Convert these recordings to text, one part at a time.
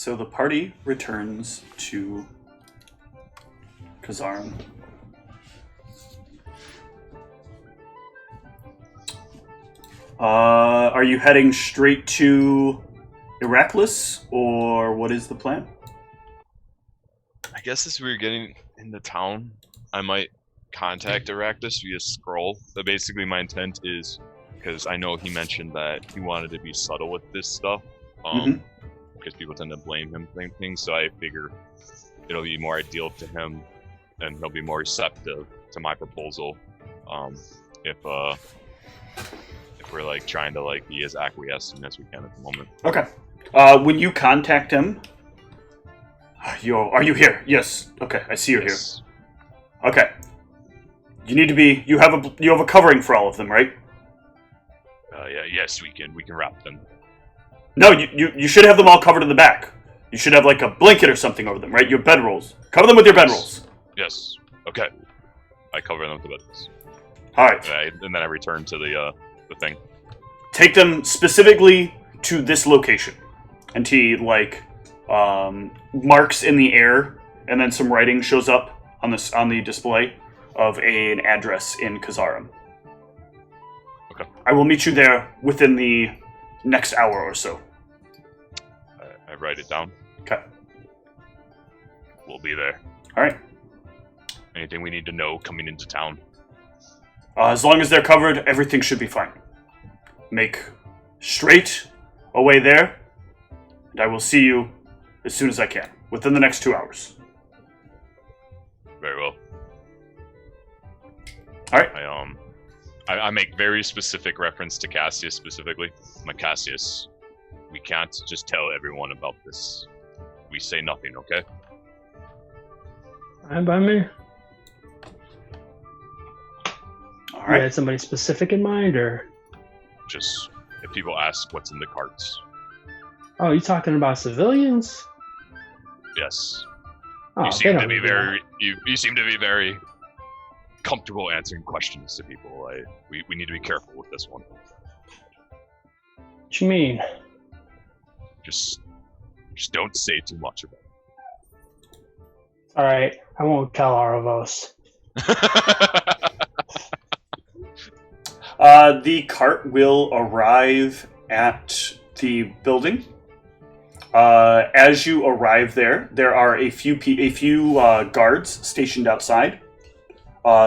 So the party returns to Kazarim. Are you heading straight to Heracles, or what is the plan? I guess as we're getting into town, I might contact Heracles via scroll. But basically my intent is, because I know he mentioned that he wanted to be subtle with this stuff, because people tend to blame him for things, so I figure it'll be more ideal to him, and he'll be more receptive to my proposal, if we're like trying to like be as acquiescent as we can at the moment. Okay. When you contact him, are you here? Yes. Okay, I see you're here. Okay. You need to be. You have a covering for all of them, right? Yes, we can wrap them. No, you should have them all covered in the back. You should have like a blanket or something over them, right? Your bedrolls. Cover them with your bedrolls. Yes. Okay. I cover them with the bedrolls. All right. And then I return to the thing. Take them specifically to this location, and he marks in the air, and then some writing shows up on the display of an address in Kazarim. Okay. I will meet you there within the next hour or so. I write it down. Okay. We'll be there. All right. Anything we need to know coming into town? As long as they're covered, everything should be fine. Make straight away there, and I will see you as soon as I can, within the next 2 hours. Very well. All right. I make very specific reference to Cassius specifically. I'm like, Cassius, we can't just tell everyone about this. We say nothing, okay? Fine by me. All You right. had somebody specific in mind, or? Just, if people ask what's in the carts. Oh, you talking about civilians? Yes. Oh, You they seem don't to be need very, you seem to be very comfortable answering questions to people. We need to be careful with this one. What you mean? Just don't say too much about All right, I won't tell Aravos. it. The cart will arrive at the building. As you arrive there are a few guards stationed outside.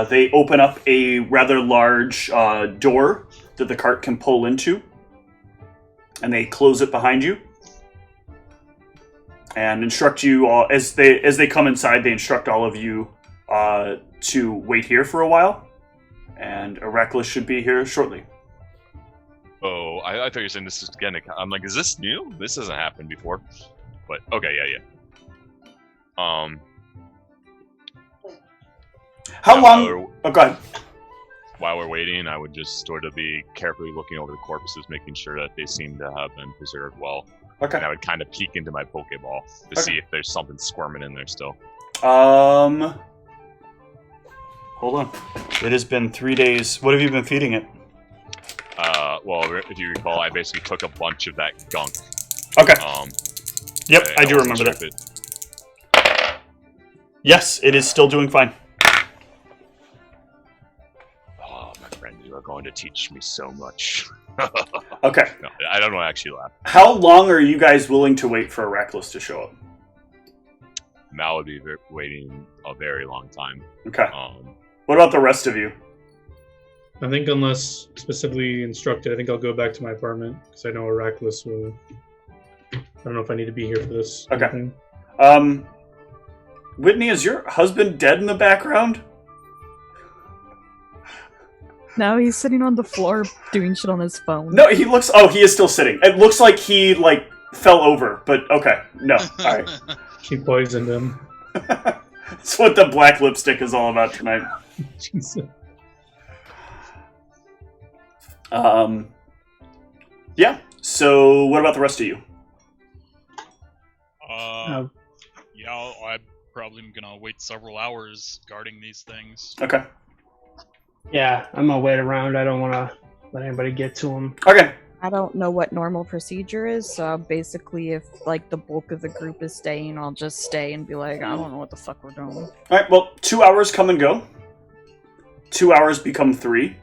They open up a rather large door that the cart can pull into, and they close it behind you. And instruct you all as they come inside. They instruct all of you to wait here for a while, and Heracles should be here shortly. Oh, I thought you were saying this is again. I'm like, is this new? This hasn't happened before. But okay, yeah. How long? Oh, go ahead. While we're waiting, I would just sort of be carefully looking over the corpses, making sure that they seem to have been preserved well. Okay. And I would kind of peek into my Pokeball to see if there's something squirming in there still. Hold on. It has been 3 days. What have you been feeding it? Well, if you recall, I basically took a bunch of that gunk. Okay. Yep, I do wasn't remember sure that. Yes, it is still doing fine. Oh, my friend, you are going to teach me so much. Okay. No, I don't want to actually laugh. How long are you guys willing to wait for Heracles to show up? Mal would be waiting a very long time. Okay. What about the rest of you? I think unless specifically instructed, I think I'll go back to my apartment because I know Heracles will. I don't know if I need to be here for this. Okay. Thing. Whitney, is your husband dead in the background? No, he's sitting on the floor doing shit on his phone. No, he looks. Oh, he is still sitting. It looks like he fell over, but okay. No, all right. She poisoned him. That's what the black lipstick is all about tonight. Jesus. Yeah. So, what about the rest of you? Yeah, I'm probably gonna wait several hours guarding these things. Okay. Yeah, I'm gonna wait around. I don't want to let anybody get to them. Okay. I don't know what normal procedure is, so basically if, like, the bulk of the group is staying, I'll just stay and be like, I don't know what the fuck we're doing. Alright, well, 2 hours come and go. 2 hours become 3.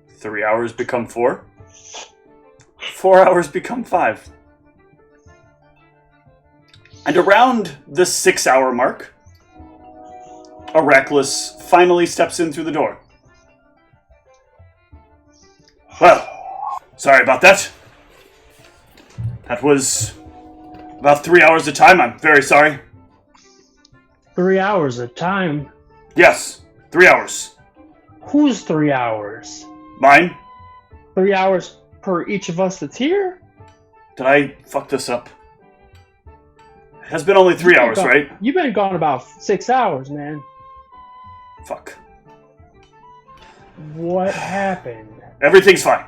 3 hours become 4. 4 hours become 5. And around the 6 hour mark, Heracles finally steps in through the door. Well, sorry about that. That was about 3 hours of time. I'm very sorry. 3 hours of time? Yes, 3 hours. Who's 3 hours? Mine? 3 hours per each of us that's here? Did I fuck this up? It has been only 3 hours, right? You've been gone about 6 hours, man. Fuck. What happened? Everything's fine.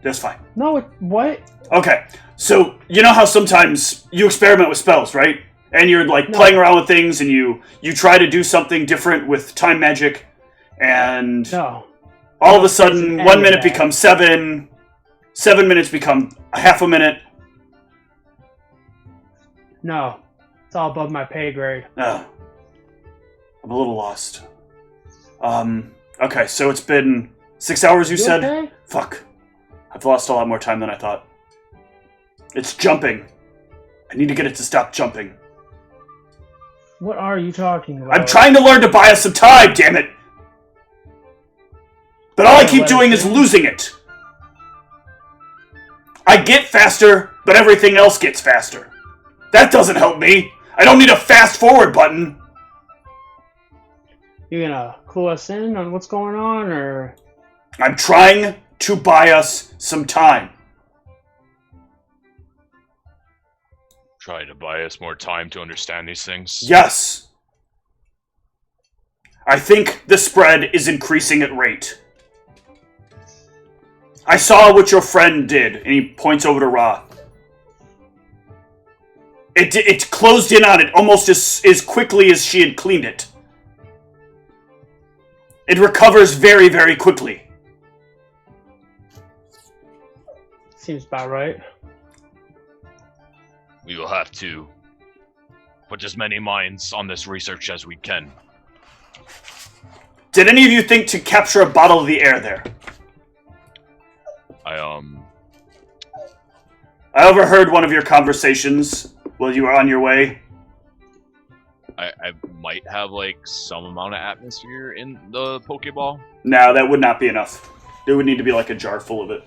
Just fine. No, what? Okay, so you know how sometimes you experiment with spells, right? And you're like No. playing around with things, and you try to do something different with time magic, and No. all of a It's sudden, an 1 end minute to that. becomes 7, 7 minutes become a half a minute. No. It's all above my pay grade. I'm a little lost. Okay, so it's been 6 hours, you said? Okay? Fuck. I've lost a lot more time than I thought. It's jumping. I need to get it to stop jumping. What are you talking about? I'm trying to learn to buy us some time, damn it! But all I keep Let it doing is do. losing it. I get faster, but everything else gets faster. That doesn't help me. I don't need a fast forward button. You gonna clue us in on what's going on, or... I'm trying to buy us some time. Try to buy us more time to understand these things. Yes. I think the spread is increasing at rate. I saw what your friend did, and he points over to Ra. It closed in on it almost as quickly as she had cleaned it. It recovers very, very quickly. Seems about right. We will have to put as many minds on this research as we can. Did any of you think to capture a bottle of the air there? I overheard one of your conversations while you were on your way. I might have like some amount of atmosphere in the Pokeball. No, that would not be enough. There would need to be like a jar full of it.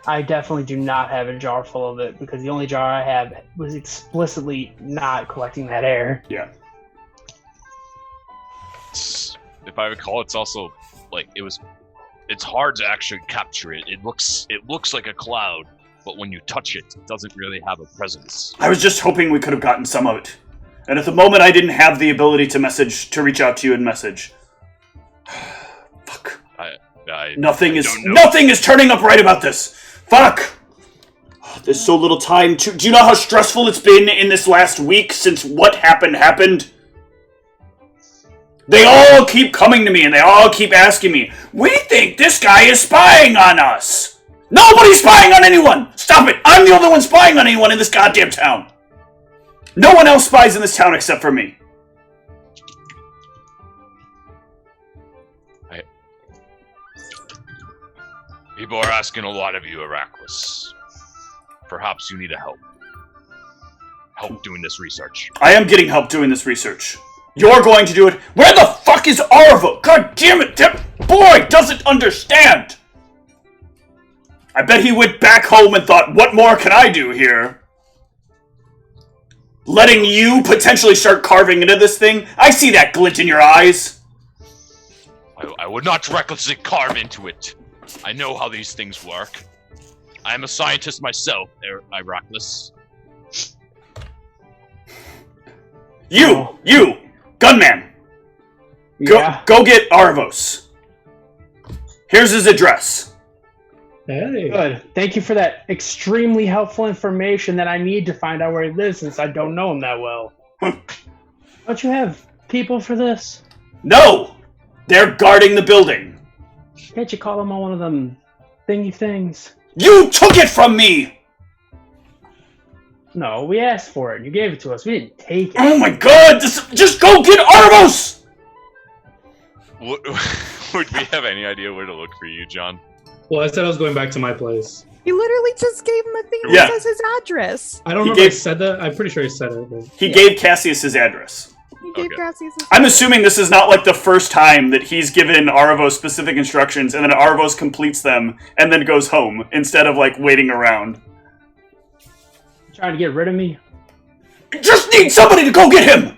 I definitely do not have a jar full of it, because the only jar I have was explicitly not collecting that air. Yeah. If I recall, it's also like it's hard to actually capture it. It looks like a cloud, but when you touch it, it doesn't really have a presence. I was just hoping we could have gotten some of it. And at the moment, I didn't have the ability to reach out to you and message. Fuck. Nothing is turning up right about this. Fuck. There's so little time. Do you know how stressful it's been in this last week since what happened? They all keep coming to me and they all keep asking me, we think this guy is spying on us. Nobody's spying on anyone. Stop it. I'm the only one spying on anyone in this goddamn town. No one else spies in this town except for me. People are asking a lot of you, Heracles. Perhaps you need help doing this research. I am getting help doing this research. You're going to do it. Where the fuck is Arvo? God damn it, that boy doesn't understand. I bet he went back home and thought, what more can I do here? Letting you potentially start carving into this thing? I see that glint in your eyes. I would not recklessly carve into it. I know how these things work. I am a scientist myself, Heracles. You, gunman. Yeah. Go get Arvos. Here's his address. Hey. Good. Thank you for that extremely helpful information that I need to find out where he lives, since I don't know him that well. Don't you have people for this? No! They're guarding the building. Can't you call him on one of them thingy things? You took it from me! No, we asked for it. And you gave it to us. We didn't take it. Oh my god! Just go get Arvos! Would we have any idea where to look for you, John? Well, I said I was going back to my place. You literally just gave him a thing Yeah. that says his address. I don't He know if I gave- said that. I'm pretty sure he said it. But... He gave Cassius his address. He gave Okay. Cassius his I'm assuming this is not like the first time that he's given Arvos specific instructions and then Arvos completes them and then goes home instead of like waiting around. Trying to get rid of me? You just need somebody to go get him!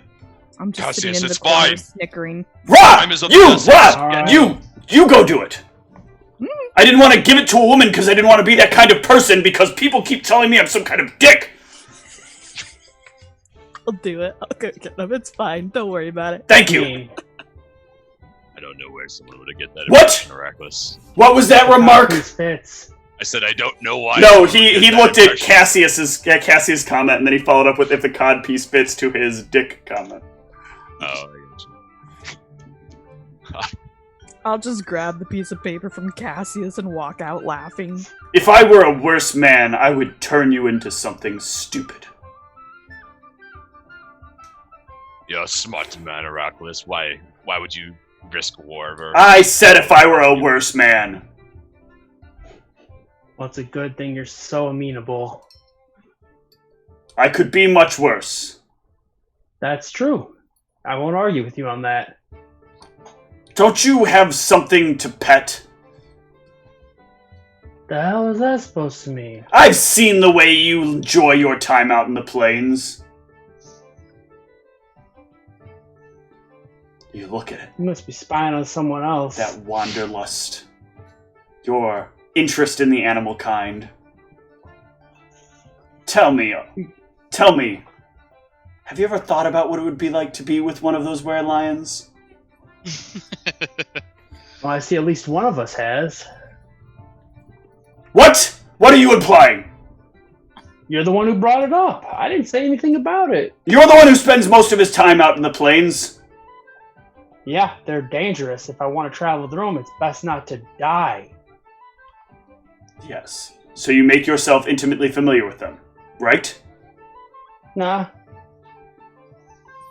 I'm just Cassius, sitting in the it's corner fine. snickering. Ra! Time is of You! the essence. Ra! Alright. You go do it! I didn't want to give it to a woman because I didn't want to be that kind of person because people keep telling me I'm some kind of dick! I'll do it. I'll go get them. It's fine. Don't worry about it. Thank you! Me. I don't know where someone would have get that What? impression of Reckless. What was that remark? These fits. I said I don't know why. No, someone would he get that looked at impression. Cassius' comment and then he followed up with if the cod piece fits to his dick comment. Oh, I got you. I'll just grab the piece of paper from Cassius and walk out laughing. If I were a worse man, I would turn you into something stupid. You're a smart man, Heracles. Why would you risk war over? I said if I were a worse man. Well, it's a good thing you're so amenable. I could be much worse. That's true. I won't argue with you on that. Don't you have something to pet? The hell is that supposed to mean? I've seen the way you enjoy your time out in the plains. You look at it. You must be spying on someone else. That wanderlust. Your interest in the animal kind. Tell me, have you ever thought about what it would be like to be with one of those were-lions? Well, I see at least one of us has. What? What are you implying? You're the one who brought it up. I didn't say anything about it. You're the one who spends most of his time out in the plains. Yeah, they're dangerous. If I want to travel through them, it's best not to die. Yes. So you make yourself intimately familiar with them, right? Nah.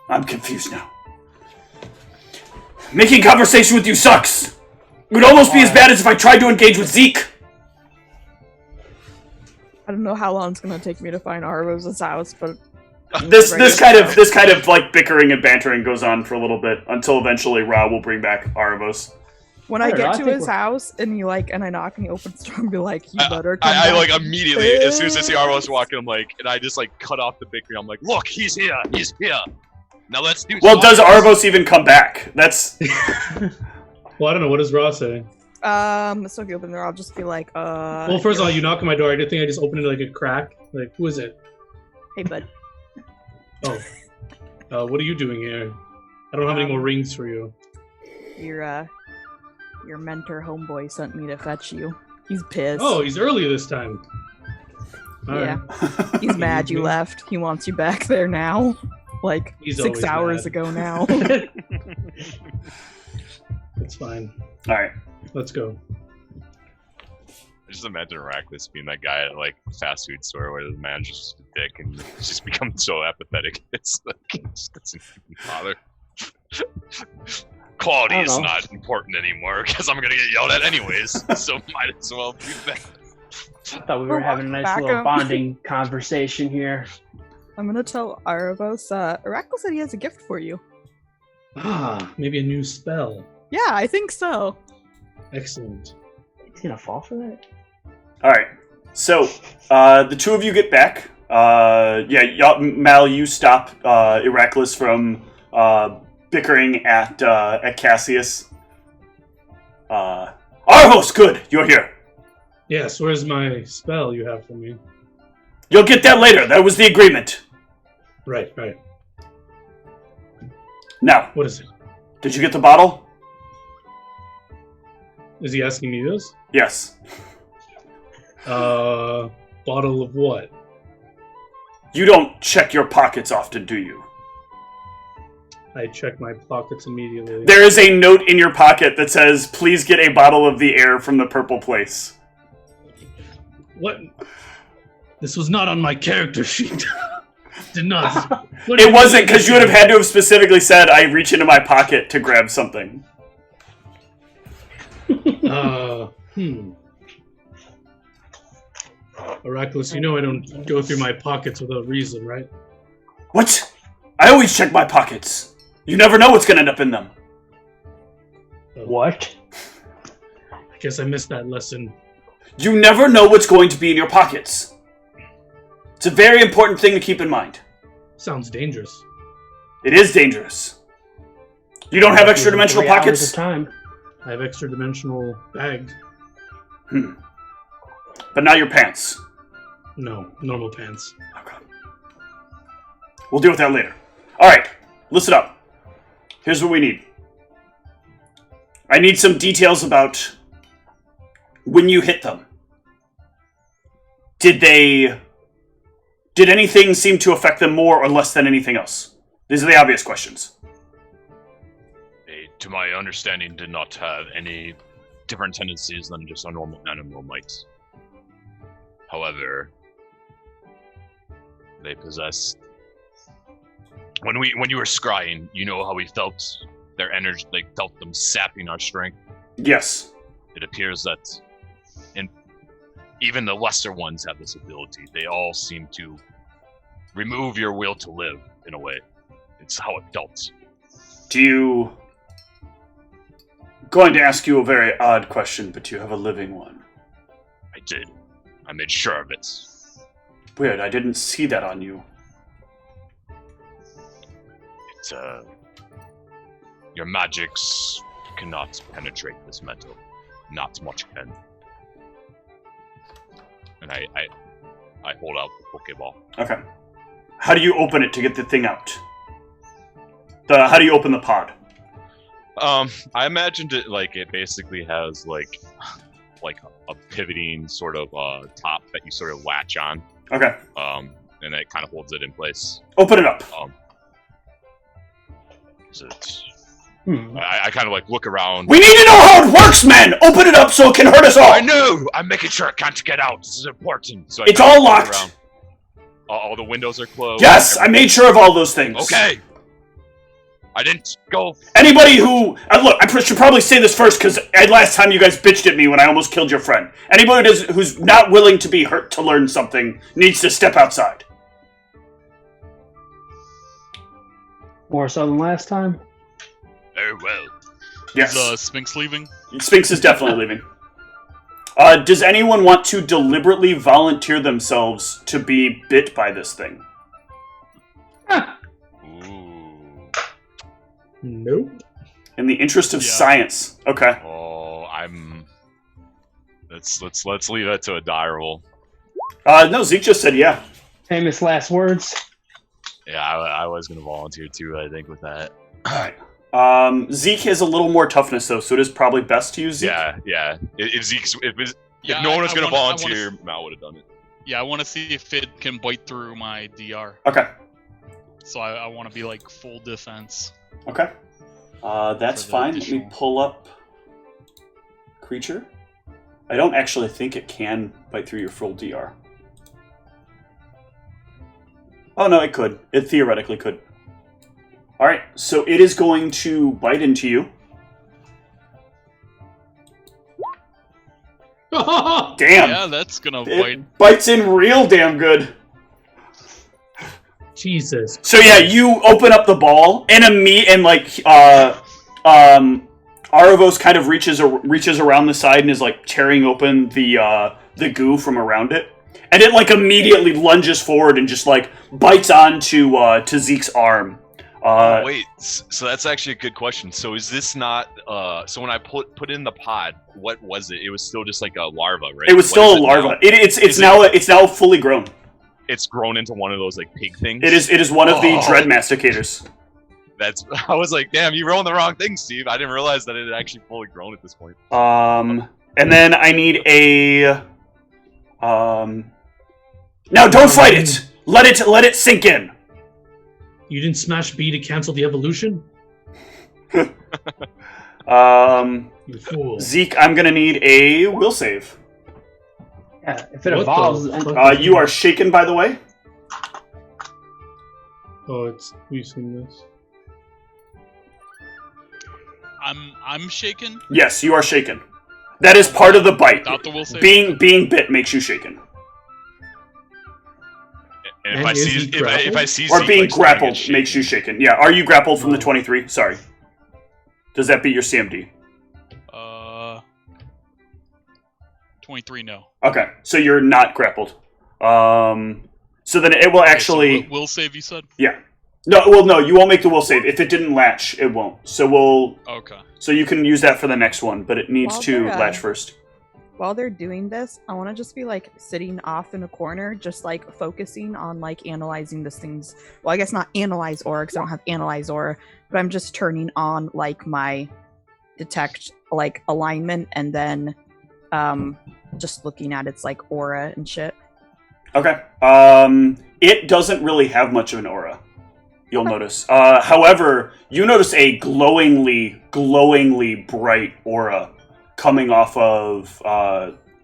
I'm confused now. Making conversation with you sucks! It would almost be as bad as if I tried to engage with Zeke! I don't know how long it's gonna take me to find Arvos' house, but This kind of like bickering and bantering goes on for a little bit until eventually Ra will bring back Arvos. when I I don't know, get I to think his we're- house and I knock and he opens the door and be like, "You better come I back." like immediately as soon as I see Arvos walking, I'm like, and I just like cut off the bickering. I'm like, look, he's here. Now let's do. Well, does some- Arvos even come back? That's Well, I don't know. What does Ross say? So if you open the door, I'll just be like, Well, first of all, you knock on my door. I did think I just opened it like a crack. Like, who is it? hey, bud. Oh. What are you doing here? I don't have any more rings for you. Your mentor homeboy sent me to fetch you. He's pissed. Oh, he's early this time. All yeah. right. He's mad you left. He wants you back there now. Like He's 6 always hours mad. ago now. It's fine. alright. Let's go. I just imagine Heracles being that guy at like a fast food store where the manager's just a dick and he's just become so apathetic. It's like it just doesn't even bother. Quality I is don't know. not important anymore because I'm gonna get yelled at anyways. So might as well do that. I thought we were We're having a nice back little up. bonding conversation here. I'm gonna tell Arvos, Oracle said he has a gift for you. Ah, maybe a new spell. Yeah, I think so. Excellent. He's gonna fall for that? Alright. So, the two of you get back. Mal, you stop Heracles from bickering at Cassius. Arvos, good! You're here. Yes, where's my spell you have for me? You'll get that later. That was the agreement. Right. Now, What is it? did you get the bottle? Is he asking me this? Yes. Bottle of what? You don't check your pockets often, do you? I check my pockets immediately. There is a note in your pocket that says, please get a bottle of the air from the purple place. What? This was not on my character sheet. Did not. It wasn't, because you would have had to have specifically said, I reach into my pocket to grab something. Oraculus, you know I don't go through my pockets without reason, right? What? I always check my pockets. You never know what's going to end up in them. What? I guess I missed that lesson. You never know what's going to be in your pockets. It's a very important thing to keep in mind. Sounds dangerous. It is dangerous. You don't have extra dimensional 3 hours pockets? of time. I have extra dimensional bags. But not your pants. No, normal pants. Okay. We'll deal with that later. Alright, listen up. Here's what we need. I need some details about when you hit them. Did anything seem to affect them more or less than anything else? These are the obvious questions. They, to my understanding, did not have any different tendencies than just a normal animal might. However, they possess. When you were scrying, you know how we felt their energy, like felt them sapping our strength. Yes. It appears that, even the lesser ones have this ability. They all seem to remove your will to live in a way. It's how it felt. Going to ask you a very odd question, but do you have a living one? I did. I made sure of it. Weird, I didn't see that on you. It's, your magics cannot penetrate this metal. Not much can. And I hold out the Pokeball. Okay. How do you open it to get the thing out? How do you open the pod? I imagined it like it basically has like a pivoting sort of top that you sort of latch on. Okay. And it kind of holds it in place. Open it up. So it's, I kind of like look around. We need to know how it works, man! Open it up so it can hurt us all! I know! I'm making sure it can't get out. This is important. So it's all locked. All the windows are closed. Yes, I made sure of all those things. Okay. I didn't go. Anybody who... look, I should probably say this first, because last time you guys bitched at me when I almost killed your friend. Anybody who's not willing to be hurt to learn something needs to step outside. More so than last time? Oh, well. Yes. Is Sphinx leaving? Sphinx is definitely leaving. Does anyone want to deliberately volunteer themselves to be bit by this thing? Nope. In the interest of science. Okay. Oh, let's leave that to a die roll. No, Zeke just said yeah. Famous last words. Yeah, I was gonna volunteer too, I think, with that. Alright. Zeke has a little more toughness though, so it is probably best to use Zeke. Yeah. If no one was gonna volunteer, Mal would have done it. Yeah, I want to see if it can bite through my DR. Okay. So I want to be like full defense. Okay. That's fine. Let me pull up creature. I don't actually think it can bite through your full DR. Oh no, it could. It theoretically could. Alright, so it is going to bite into you. Damn! Yeah, that's gonna bite. It bites in real damn good. Jesus. So yeah, you open up the ball, and Aravos kind of reaches around the side and is like tearing open the goo from around it, and it like immediately lunges forward and just like bites onto to Zeke's arm. Wait, so that's actually a good question. So is this not? So when I put in the pod, what was it? It was still just like a larva, right? It was still a larva. It's now fully grown. It's grown into one of those like pig things. It is one of the dread masticators. I was like, damn, you rolled the wrong thing, Steve. I didn't realize that it had actually fully grown at this point. And then I need a no, don't fight it. Let it sink in. You didn't smash B to cancel the evolution? You fool. Zeke, I'm gonna need a will save. Yeah, if it What evolves, the and- fuck? You are shaken, by the way. Oh, we've seen this. I'm shaken. Yes, you are shaken. That is part of the bite. Without the will save. Being bit makes you shaken, And And is he if I see or Zeke, being like, starting to grappled get makes you shaken. shaken. Yeah, are you grappled from the Oh. 23? Sorry. Does that beat your CMD? 23 no. Okay, so you're not grappled. So then it will Okay, so actually. will save, you said? Yeah. No, well, no, you won't make the will save. If it didn't latch, it won't. So we'll. Okay. So you can use that for the next one, but it needs While to they're, latch first. While they're doing this, I want to just be like sitting off in a corner, just like focusing on like analyzing this thing's. Well, I guess not analyze aura because I don't have analyze aura, but I'm just turning on like my detect like alignment and then just looking at its like aura and shit. Okay. It doesn't really have much of an aura. You'll notice. However, you notice a glowingly bright aura coming off of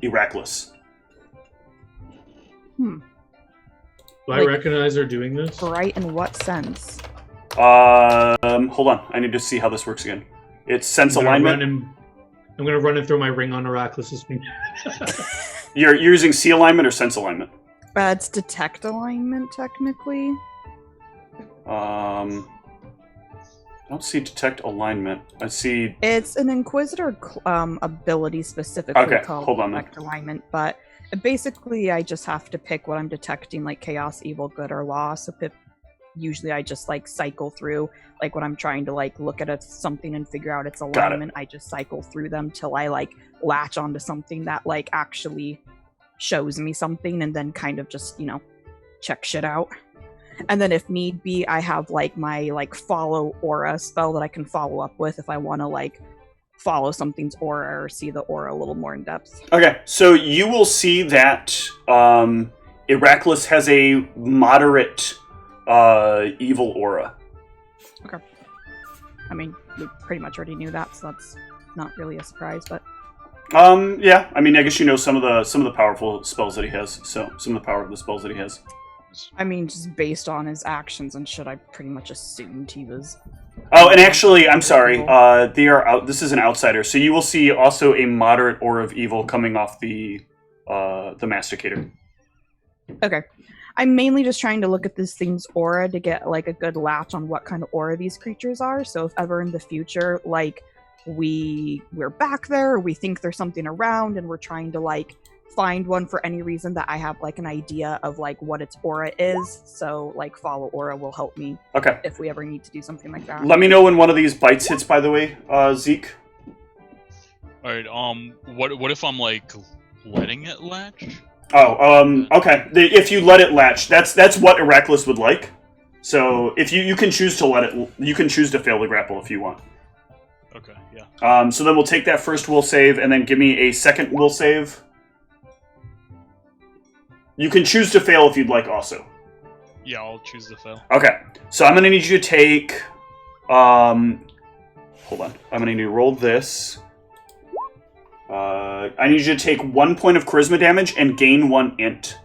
Heracles. Do I Like- recognize her doing this? Bright in what sense? Hold on. I need to see how this works again. It's sense I'm gonna alignment. I'm gonna run and throw my ring on Heracles' finger. You're using C alignment or sense alignment? It's detect alignment technically. I don't see detect alignment. I see. It's an Inquisitor ability specifically Okay, called hold on then. detect alignment, but basically I just have to pick what I'm detecting, like chaos, evil, good, or law. So usually I just like cycle through, like when I'm trying to like look at something and figure out its it. alignment, I just cycle through them till I like latch onto something that like actually shows me something, and then kind of just check shit out. And then if need be, I have like my like follow aura spell that I can follow up with if I want to like follow something's aura or see the aura a little more in depth. Okay, so you will see that Heracles has a moderate evil aura. I mean, we pretty much already knew that, so that's not really a surprise. But Yeah. I mean, I guess you know some of the powerful spells that he has. So some of the power of the spells that he has. I mean, just based on his actions and shit, I pretty much assumed he was. Oh, and actually, I'm sorry. They are out. This is an outsider, so you will see also a moderate aura of evil coming off the masticator. Okay. I'm mainly just trying to look at this thing's aura to get like a good latch on what kind of aura these creatures are. So if ever in the future, like we're back there, or we think there's something around, and we're trying to like find one for any reason, that I have like an idea of like what its aura is. So like follow aura will help me Okay. if we ever need to do something like that. Let me know when one of these bites hits. By the way, Zeke. All right. What if I'm like letting it latch? Oh, okay. If you let it latch, that's what Heracles would like. So if you can choose to let it, you can choose to fail the grapple if you want. Okay. Yeah. So then we'll take that first will save, and then give me a second will save. You can choose to fail if you'd like also. Yeah, I'll choose to fail. Okay, so I'm gonna need you to take. Hold on. I'm gonna need to roll this. I need you to take 1 point of charisma damage and gain 1 int.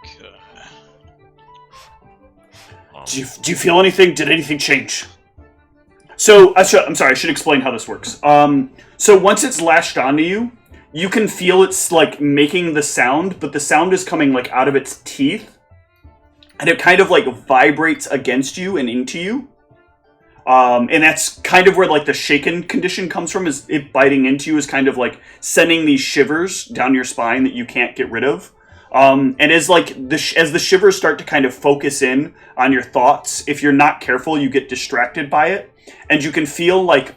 Okay. Do you feel anything? Did anything change? So I'm sorry. I should explain how this works. So once it's lashed onto you, you can feel it's like making the sound, but the sound is coming like out of its teeth, and it kind of like vibrates against you and into you. And that's kind of where like the shaken condition comes from, is it biting into you is kind of like sending these shivers down your spine that you can't get rid of. And as like as the shivers start to kind of focus in on your thoughts, if you're not careful, you get distracted by it, and you can feel like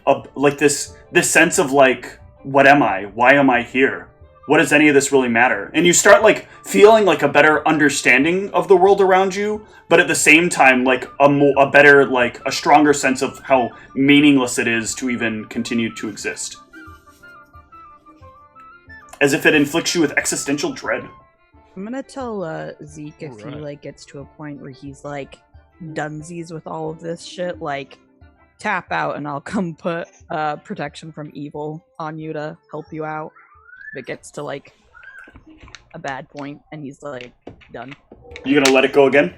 this sense of like, what am I? Why am I here? What does any of this really matter? And you start like feeling like a better understanding of the world around you, but at the same time like a better, like a stronger sense of how meaningless it is to even continue to exist. As if it inflicts you with existential dread. I'm gonna tell Zeke if Alright. he like gets to a point where he's like dunsies with all of this shit, like tap out and I'll come put protection from evil on you to help you out. If it gets to like a bad point and he's like done. You gonna let it go again?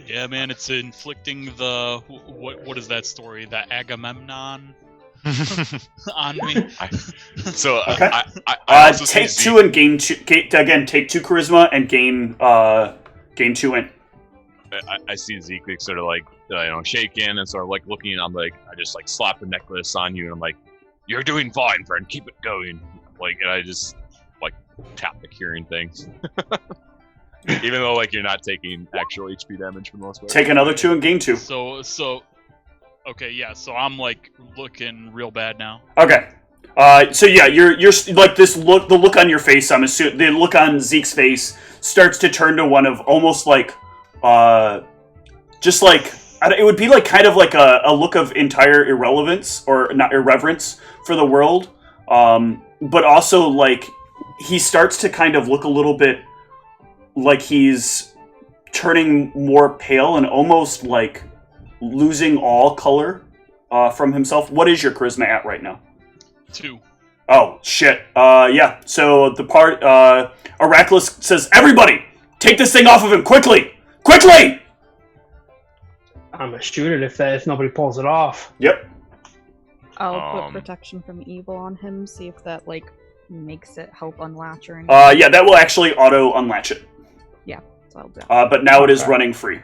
Yeah, man, it's inflicting the what is that story? The Agamemnon on me. Okay. I also Take see 2 and gain 2. Again, take 2 charisma and gain 2 int. I see Zeke like, sort of like shaking and sort of like looking. And I'm like, I just like slap the necklace on you, and I'm like, "You're doing fine, friend. Keep it going." Like, and I just like tap the curing thing, even though like you're not taking actual HP damage for the most part. Take another 2 and gain 2. So okay, yeah. So I'm like looking real bad now. Okay. So yeah, you're like this look. The look on your face, I'm assuming the look on Zeke's face starts to turn to one of almost like, just like it would be like kind of like a look of entire irrelevance or not irreverence for the world, but also like he starts to kind of look a little bit like he's turning more pale and almost like losing all color from himself. What is your charisma at right now? 2. Oh, shit. Yeah. So the part, Heracles says, "Everybody, take this thing off of him, quickly! Quickly!" I'm gonna shoot it if nobody pulls it off. Yep. I'll put protection from evil on him, see if that like makes it help unlatch or anything. Yeah, that will actually auto unlatch it. So I'll do. But now it is running free.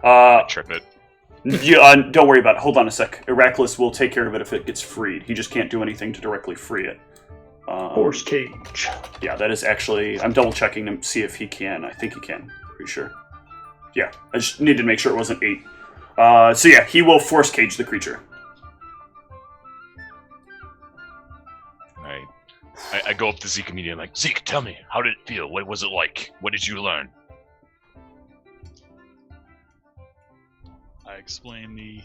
Trip it. Don't worry about it. Hold on a sec. Heracles will take care of it if it gets freed. He just can't do anything to directly free it. Horse cage. Yeah, that is actually... I'm double checking to see if he can. I think he can. Pretty sure. Yeah, I just needed to make sure it wasn't 8. So yeah, he will force cage the creature. I go up to Zeke immediately. I'm like, Zeke, tell me, how did it feel? What was it like? What did you learn? I explain the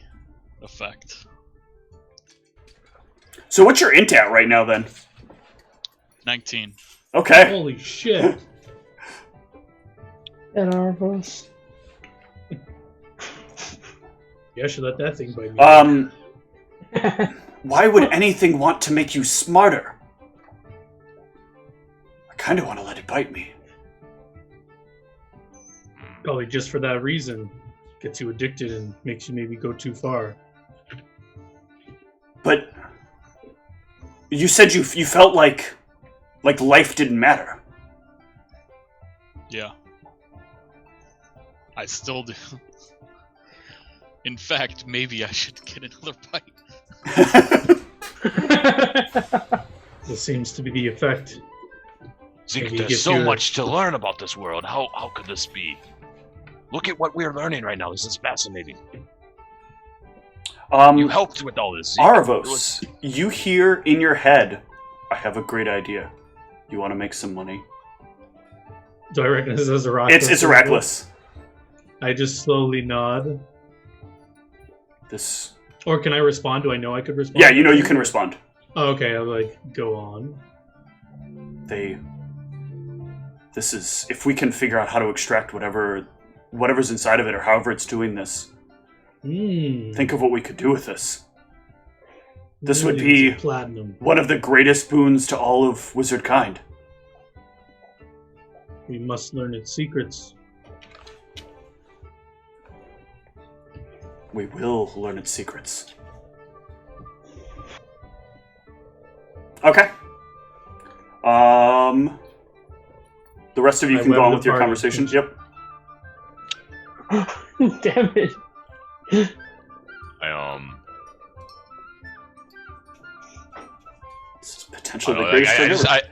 effect. So what's your int at right now, then? 19. Okay. Holy shit. And our boss. Yeah, I should let that thing bite me. Why would anything want to make you smarter? I kind of want to let it bite me. Probably just for that reason. Gets you addicted and makes you maybe go too far. But you said you felt like life didn't matter. Yeah. I still do. In fact, maybe I should get another bite. This seems to be the effect. Zeke, Maybe there's get so your- much to learn about this world. How could this be? Look at what we're learning right now. This is fascinating. You helped with all this, Zeke. Arvos, you hear in your head, "I have a great idea. You want to make some money?" Do I reckon this is Heracles? It's Heracles. I just slowly nod. This. Or can I respond? Do I know I could respond? Yeah, you know you can respond. Oh, okay, I'll go on. This is, if we can figure out how to extract whatever's inside of it, or however it's doing this. Think of what we could do with this. This would Millions be of platinum. one of the greatest boons to all of wizard kind. We must learn its secrets. We will learn its secrets. Okay. The rest of you I can go web on the with your party. conversations. Yep. Damn it. This is potentially the greatest thing ever.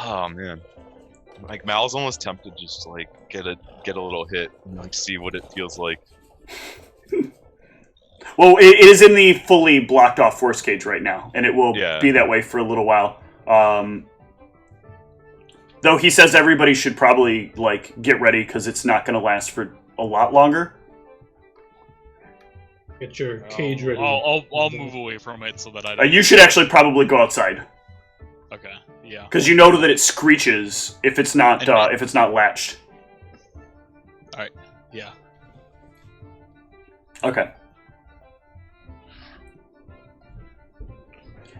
Oh man, like Mal's almost tempted to just like get a little hit and like see what it feels like. Well, it is in the fully blocked off force cage right now, and it will be that way for a little while. Though he says everybody should probably like get ready because it's not going to last for a lot longer. Get your cage ready. I'll move away from it so that I don't. You should actually probably go outside Okay. Yeah. because you know that it screeches if it's not latched. All right. Yeah. Okay.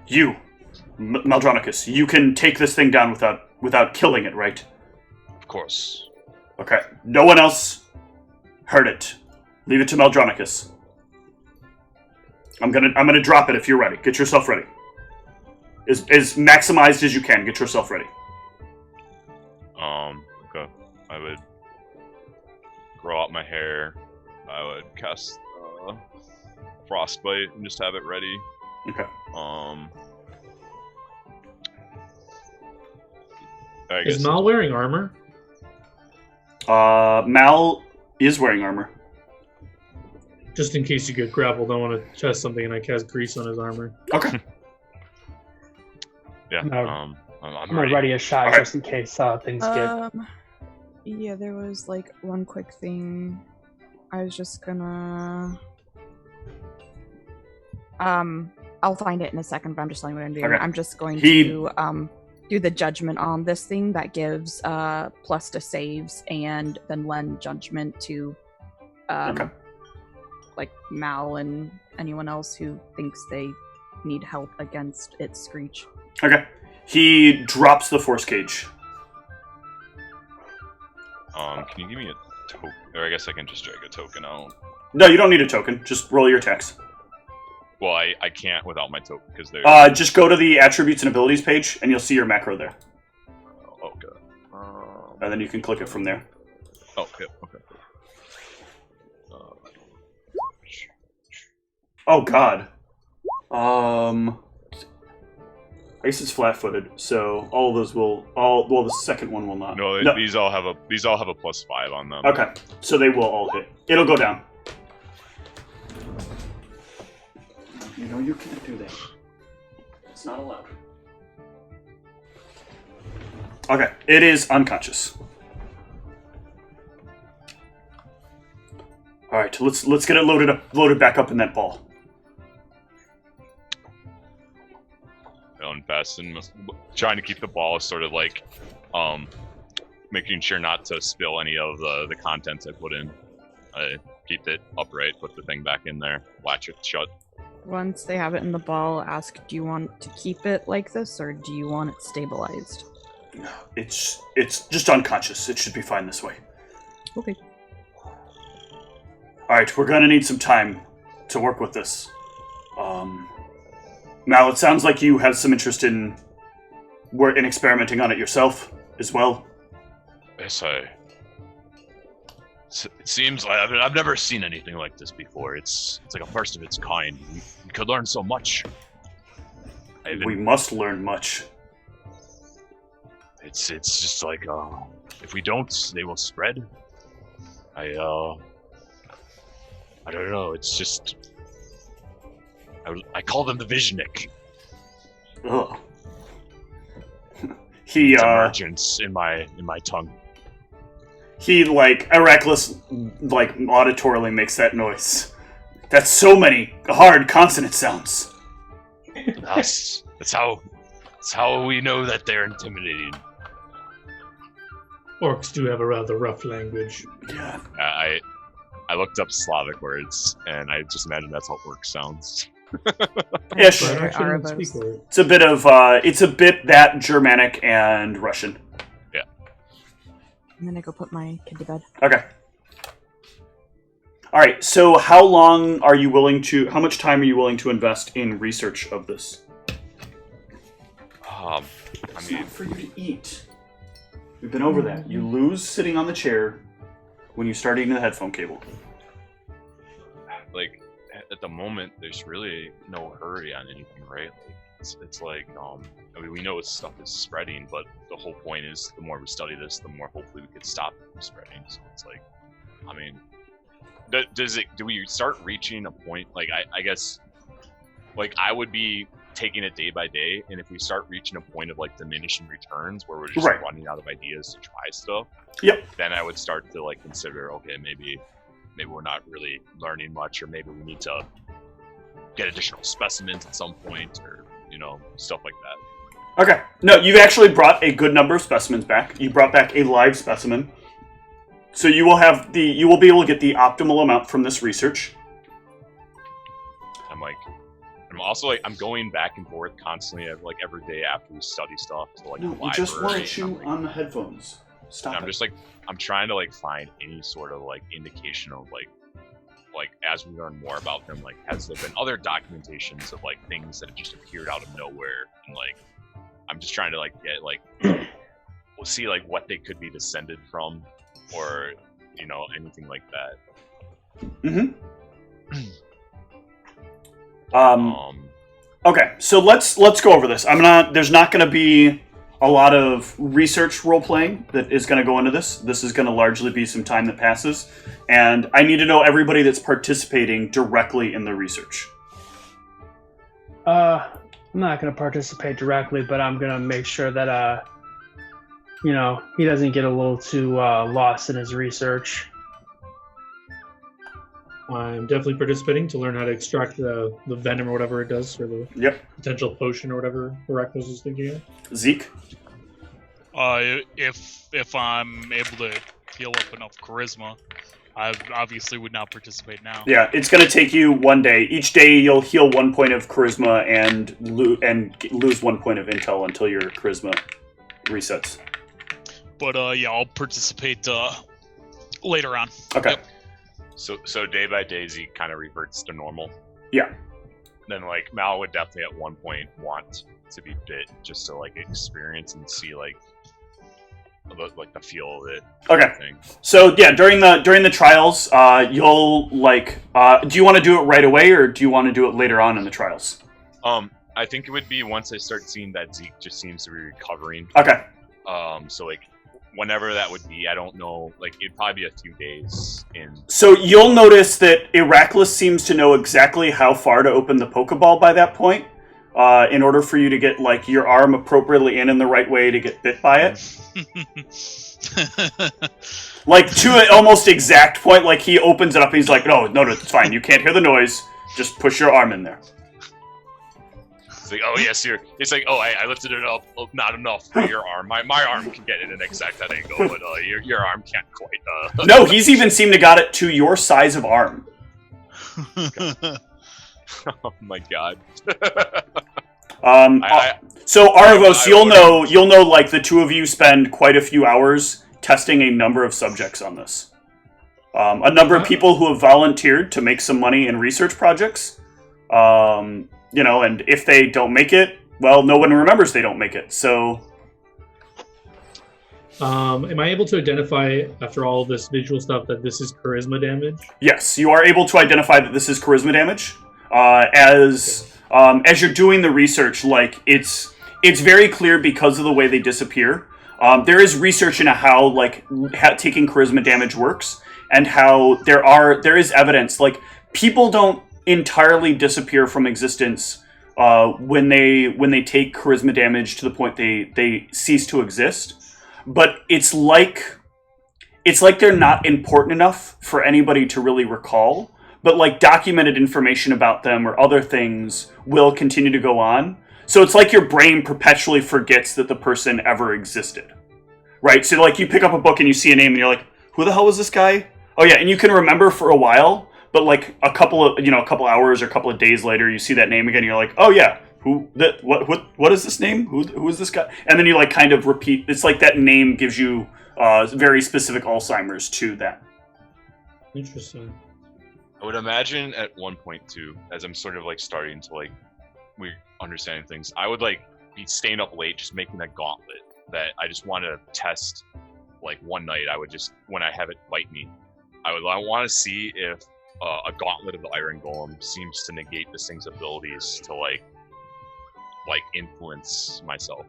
You, Maldronicus, you can take this thing down without killing it, right? Of course. Okay. No one else heard it. Leave it to Maldronicus. I'm gonna drop it if you're ready. Get yourself ready. As maximized as you can. Get yourself ready. Okay. I would grow out my hair. I would cast frostbite and just have it ready. Okay. Is Mal wearing armor? Mal is wearing armor. Just in case you get grappled, I want to test something and I cast grease on his armor. Okay. Yeah. I'm I'm ready. ready. A shot Okay. just in case things get. Yeah, there was like one quick thing. I was just gonna. I'll find it in a second, but I'm just telling you what I'm doing. Okay. I'm just going to do the judgment on this thing that gives plus to saves and then lend judgment to Okay. like Mal and anyone else who thinks they need help against its screech. Okay. He drops the force cage. Can you give me a token? Or I guess I can just drag a token out. No, you don't need a token. Just roll your attacks. Well, I can't without my token because they're. Just go to the attributes and abilities page, and you'll see your macro there. Okay. And then you can click it from there. Oh, yeah, okay. Oh God. I guess it's flat-footed, so all of those will well, the second one will not. No, these all have a +5 on them. Okay, so they will all hit. It'll go down. You know you can't do that. It's not allowed. Okay, it is unconscious. All right, let's get it loaded back up in that ball. Unfasten, trying to keep the ball sort of like, making sure not to spill any of the contents I put in. Keep it upright, put the thing back in there, latch it shut. Once they have it in the ball, ask, do you want to keep it like this, or do you want it stabilized? It's just unconscious. It should be fine this way. Okay. Alright, we're gonna need some time to work with this. Mal, it sounds like you have some interest in experimenting on it yourself as well. Yes, it seems like I've never seen anything like this before. It's like a first of its kind. We could learn so much. We must learn much. It's just like if we don't, they will spread. I don't know. It's just I call them the Visionik. Ugh. He It's emergence in my tongue. He Heracles auditorily makes that noise. That's so many hard consonant sounds. That's how we know that they're intimidating. Orcs do have a rather rough language. Yeah. I looked up Slavic words, and I just imagine that's how orc sounds. Ish. But I actually don't Arabos. speak word. It's a bit of it's a bit that Germanic and Russian. I'm gonna go put my kid to bed. Okay. All right. So, how much time are you willing to invest in research of this? I It's mean, not for you to eat. We've been over that. You lose sitting on the chair when you start eating the headphone cable. like at the moment, there's really no hurry on anything, right? Like, it's like I mean, we know stuff is spreading, but the whole point is the more we study this, the more hopefully we could stop it from spreading. So it's like, I mean, do we start reaching a point? Like I guess, like I would be taking it day by day, and if we start reaching a point of like diminishing returns where we're just Right. running out of ideas to try stuff, Yep. then I would start to like consider, okay, maybe we're not really learning much, or maybe we need to get additional specimens at some point, or stuff like that. Okay. No, you've actually brought a good number of specimens back. You brought back a live specimen. So you will be able to get the optimal amount from this research. I'm like, I'm also like I'm going back and forth constantly, like every day after we study stuff to like No, the you library. just want to and chew I'm, like, on the headphones. Stop I'm it. just like I'm trying to like find any sort of like indication of like as we learn more about them, like has there been other documentations of like things that have just appeared out of nowhere, and like I'm just trying to like get like we'll see like what they could be descended from, or anything like that. Mm-hmm. Okay, so let's go over this. There's not gonna be a lot of research role playing that is gonna go into this. This is gonna largely be some time that passes, and I need to know everybody that's participating directly in the research. I'm not gonna participate directly, but I'm gonna make sure that he doesn't get a little too lost in his research. I'm definitely participating to learn how to extract the venom or whatever it does, or the Yep. potential potion or whatever Heracles is thinking of. Zeke? If I'm able to heal up enough charisma, I obviously would not participate now. Yeah, it's going to take you one day. Each day you'll heal 1 point of charisma and lose 1 point of intel until your charisma resets. But yeah, I'll participate later on. Okay. Yep. So day by day, Zeke kind of reverts to normal. Yeah. Then like Mal would definitely at one point want to be bit just to like experience and see like the feel of it. Okay. Thing. So yeah, during the trials, you'll like. Do you want to do it right away, or do you want to do it later on in the trials? I think it would be once I start seeing that Zeke just seems to be recovering. Okay. So like whenever that would be, I don't know. Like it'd probably be a few days in. So you'll notice that Heracles seems to know exactly how far to open the Pokeball by that point, in order for you to get like your arm appropriately in the right way to get bit by it. Like to an almost exact point. Like he opens it up and he's like, no, it's fine. You can't hear the noise. Just push your arm in there. It's like, oh yes, it's like, oh, I lifted it up, not enough for your arm. My arm can get it in exact that angle, but your arm can't quite. No, he's even seemed to got it to your size of arm. Oh my god. So Arvos, you'll know like the two of you spend quite a few hours testing a number of subjects on this. A number of people who have volunteered to make some money in research projects. And if they don't make it, well, no one remembers they don't make it. So, am I able to identify after all of this visual stuff that this is charisma damage? yes, you are able to identify that this is charisma damage. As you're doing the research, like it's very clear because of the way they disappear. There is research into how taking charisma damage works, and how there is evidence like people don't entirely disappear from existence when they take charisma damage to the point they cease to exist. But it's like they're not important enough for anybody to really recall. But like documented information about them or other things will continue to go on. So it's like your brain perpetually forgets that the person ever existed. Right? So like you pick up a book and you see a name and you're like, who the hell was this guy? Oh yeah, and you can remember for a while, but like a couple hours or a couple of days later you see that name again and you're like, oh yeah, what is this name? Who is this guy? And then you like kind of repeat. It's like that name gives you very specific Alzheimer's to that. Interesting. I would imagine at one point too, as I'm sort of like starting to like we're understanding things, I would like be staying up late just making a gauntlet that I just want to test. Like one night, I would just when I have it bite me, I want to see if a gauntlet of the Iron Golem seems to negate this thing's abilities to like influence myself.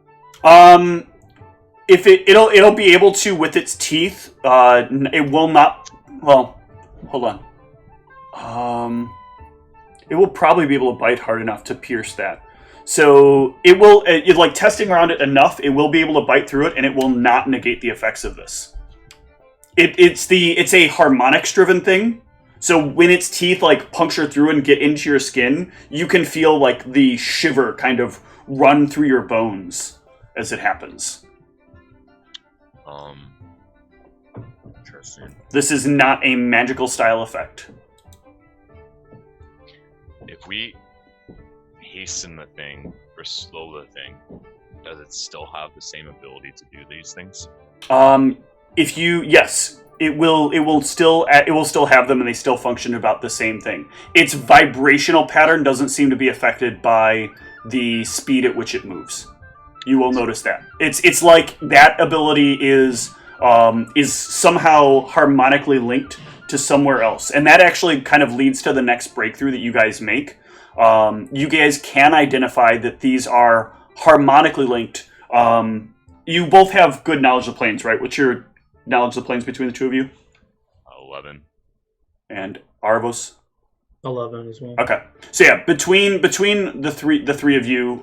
If it'll be able to with its teeth. It will not. Well, hold on. It will probably be able to bite hard enough to pierce that. So it will, like testing around it enough, it will be able to bite through it, and it will not negate the effects of this. It's a harmonics-driven thing. So when its teeth like puncture through and get into your skin, you can feel like the shiver kind of run through your bones as it happens. Interesting. This is not a magical style effect. If we hasten the thing or slow the thing, does it still have the same ability to do these things? Yes, it will still have them, and they still function about the same thing. Its vibrational pattern doesn't seem to be affected by the speed at which it moves. You will notice that it's like that ability is somehow harmonically linked to somewhere else, and that actually kind of leads to the next breakthrough that you guys make. You guys can identify that these are harmonically linked. You both have good knowledge of planes, right? What's your knowledge of planes between the two of you? 11. And Arvos? 11 as well. Okay. So yeah, between the three of you,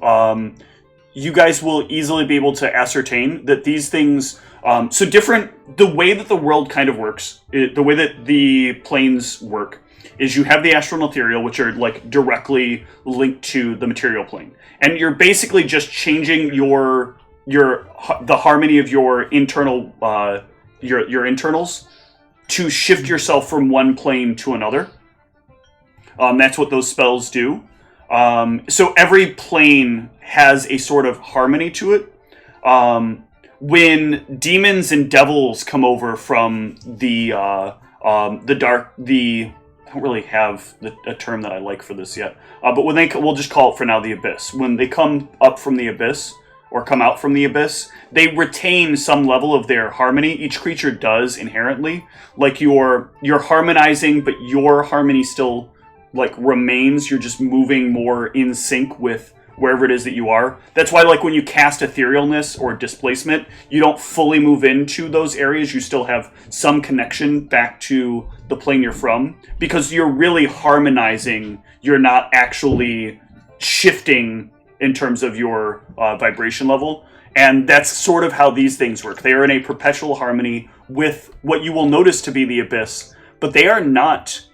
you guys will easily be able to ascertain that these things. The way that the world kind of works, the way that the planes work, is you have the astral and ethereal, which are like directly linked to the material plane, and you're basically just changing the harmony of your internal your internals to shift yourself from one plane to another. That's what those spells do. So every plane has a sort of harmony to it. When demons and devils come over from the dark, I don't really have a term that I like for this yet. But when we'll just call it for now the abyss. When they come up from the abyss, or come out from the abyss, they retain some level of their harmony. Each creature does inherently. Like you're harmonizing, but your harmony still like remains. You're just moving more in sync with wherever it is that you are. That's why, like, when you cast etherealness or displacement, you don't fully move into those areas. You still have some connection back to the plane you're from, because you're really harmonizing. You're not actually shifting in terms of your vibration level. And that's sort of how these things work. They are in a perpetual harmony with what you will notice to be the abyss, but they are not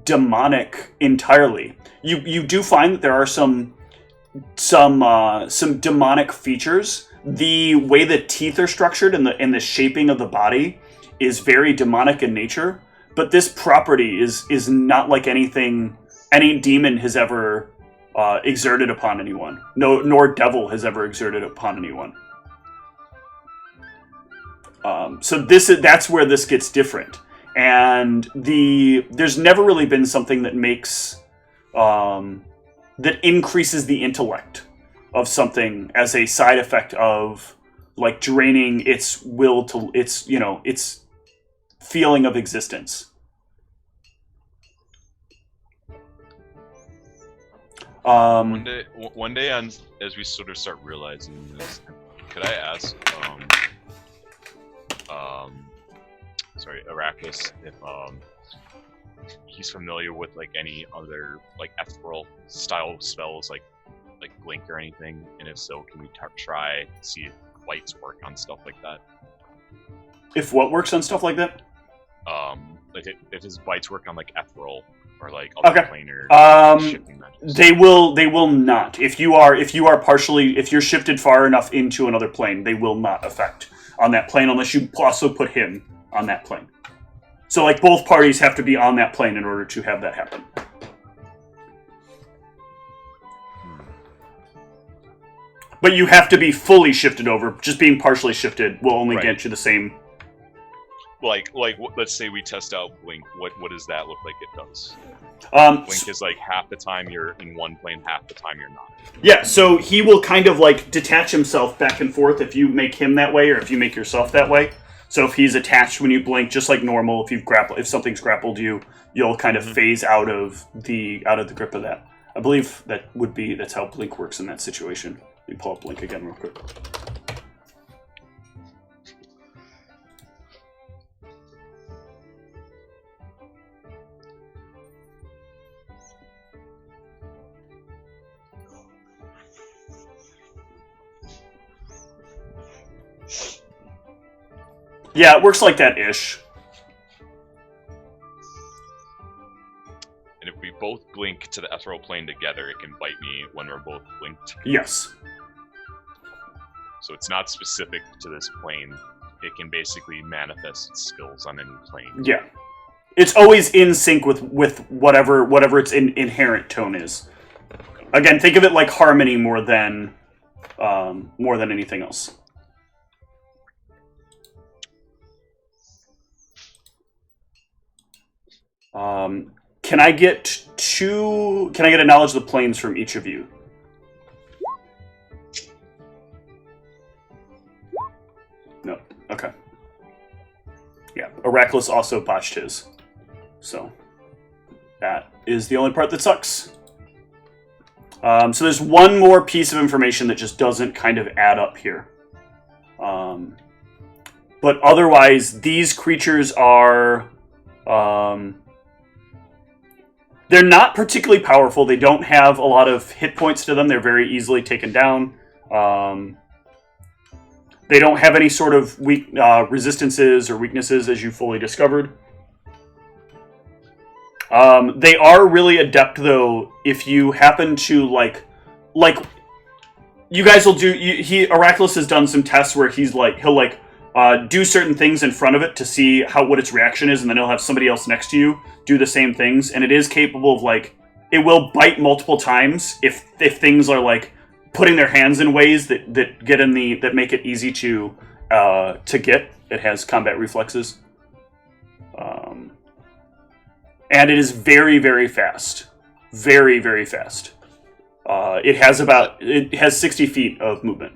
demonic entirely. You do find that there are some demonic features. The way the teeth are structured and the shaping of the body is very demonic in nature, but this property is not like anything any demon has ever exerted upon anyone. Nor devil has ever exerted upon anyone. So that's where this gets different. And there's never really been something that makes that increases the intellect of something as a side effect of like draining its will to its feeling of existence. One day, as we sort of start realizing this, could I ask, Arrakis, if he's familiar with like any other like ethereal style spells, like Blink or anything, and if so, can we try see if lights work on stuff like that? If what works on stuff like that? Like if his bites work on like ethereal or like other planar shifting magics. They will not. If you're shifted far enough into another plane, they will not affect on that plane unless you also put him on that plane. So like both parties have to be on that plane in order to have that happen. But you have to be fully shifted over. Just being partially shifted will only get you the same. Like let's say we test out Blink. What does that look like it does? Blink is like half the time you're in one plane, half the time you're not. Yeah, so he will kind of like detach himself back and forth if you make him that way or if you make yourself that way. So if he's attached when you blink, just like normal, if something's grappled you, you'll kind of phase out of the grip of that. I believe that's how Blink works in that situation. Let me pull up Blink again real quick. Yeah, it works like that ish. And if we both blink to the ethereal plane together, it can bite me when we're both blinked. Yes. So it's not specific to this plane. It can basically manifest its skills on any plane. Yeah. It's always in sync with whatever its inherent tone is. Again, think of it like harmony more than anything else. Can I get a knowledge of the planes from each of you? No. Okay. Yeah, Heracles also botched his. So that is the only part that sucks. So there's one more piece of information that just doesn't kind of add up here. But otherwise, these creatures are... they're not particularly powerful. They don't have a lot of hit points to them. They're very easily taken down. They don't have any sort of weak resistances or weaknesses, as you fully discovered. They are really adept, though, if you happen to, like you guys will do... Heracles has done some tests where he'll do certain things in front of it to see what its reaction is, and then he'll have somebody else next to you do the same things, and it is capable of, it will bite multiple times if things are, putting their hands in ways that make it easy to get. It has combat reflexes. And it is very, very fast. Very, very fast. It has 60 feet of movement.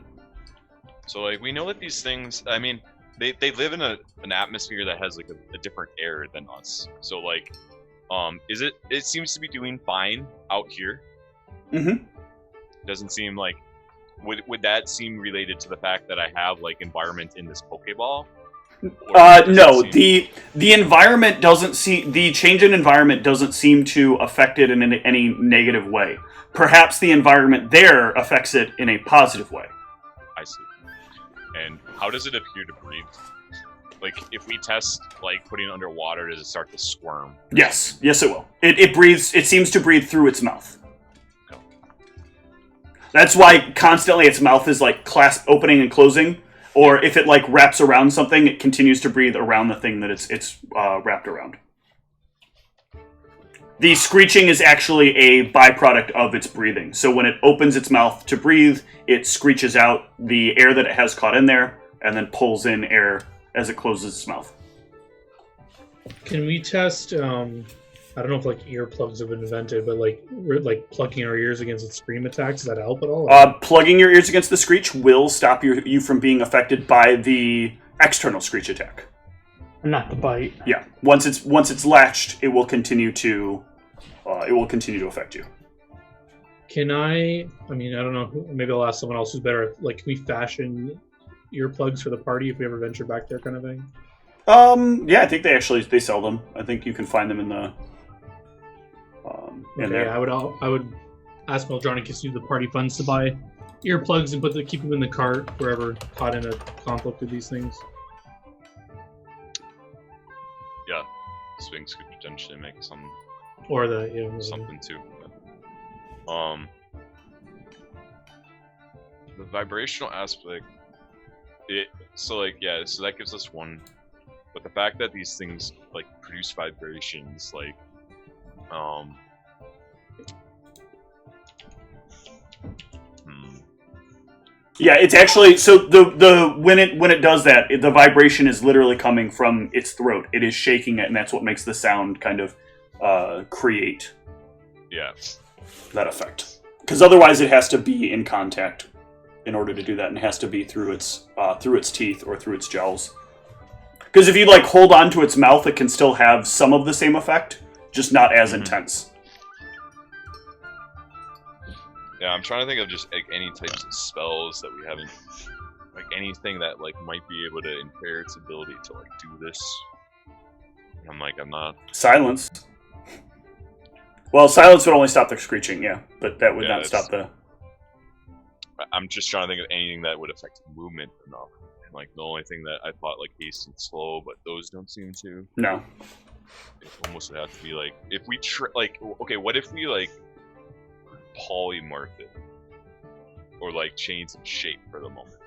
So, we know that these things, I mean, they live in an atmosphere that has, a different air than us. So, it seems to be doing fine out here. Mm-hmm. Doesn't seem would that seem related to the fact that I have, environment in this Pokeball? No, the environment doesn't the change in environment doesn't seem to affect it in any negative way. Perhaps the environment there affects it in a positive way. I see. And how does it appear to breathe? If we test, putting it underwater, does it start to squirm? Yes it will. It breathes. It seems to breathe through its mouth. Oh. That's why constantly its mouth is opening and closing. Or if it wraps around something, it continues to breathe around the thing that it's wrapped around. The screeching is actually a byproduct of its breathing. So when it opens its mouth to breathe, it screeches out the air that it has caught in there, and then pulls in air as it closes its mouth. Can we test? I don't know if earplugs have been invented, but plugging our ears against its scream attacks, does that help at all? Plugging your ears against the screech will stop you from being affected by the external screech attack. Not the bite. Yeah. Once it's latched, it will continue to affect you. Can I mean, I don't know. Maybe I'll ask someone else who's better. Can we fashion earplugs for the party if we ever venture back there, kind of thing? Yeah, I think they sell them. I think you can find them in the. In there. Yeah, I would ask Meldronicus to use the party funds to buy earplugs and keep them in the cart wherever caught in a conflict with these things. Yeah, Sphinx could potentially make some. Or something too. The vibrational aspect. So that gives us one. But the fact that these things produce vibrations, Yeah, it's actually so the when it does that, the vibration is literally coming from its throat. It is shaking it, and that's what makes the sound kind of create. Yeah. That effect. Because otherwise, it has to be in contact in order to do that, and it has to be through its teeth or through its jowls. Because if you hold on to its mouth, it can still have some of the same effect, just not as intense. Yeah, I'm trying to think of just any types of spells that we haven't, anything that might be able to impair its ability to do this. I'm not. Silence. Well, silence would only stop the screeching, yeah, but that would not stop the. I'm just trying to think of anything that would affect movement enough. And the only thing that I thought haste and slow, but those don't seem to. No. It almost would have to be if we okay, what if we polymorph it or change its shape for the moment?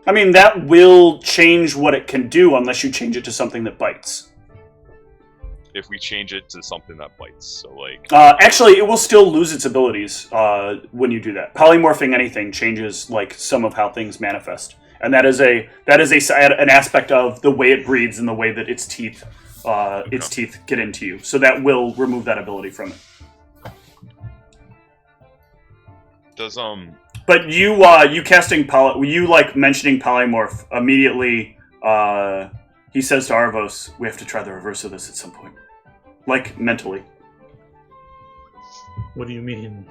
I mean, that will change what it can do unless you change it to something that bites. if we change it to something that bites? So like, actually, it will still lose its abilities when you do that. Polymorphing anything changes like some of how things manifest, and that is an aspect of the way it breathes and the way that its teeth get into you. So that will remove that ability from it. does But you casting you like mentioning polymorph immediately. He says to Arvos, "We have to try the reverse of this at some point, like mentally. What do you mean?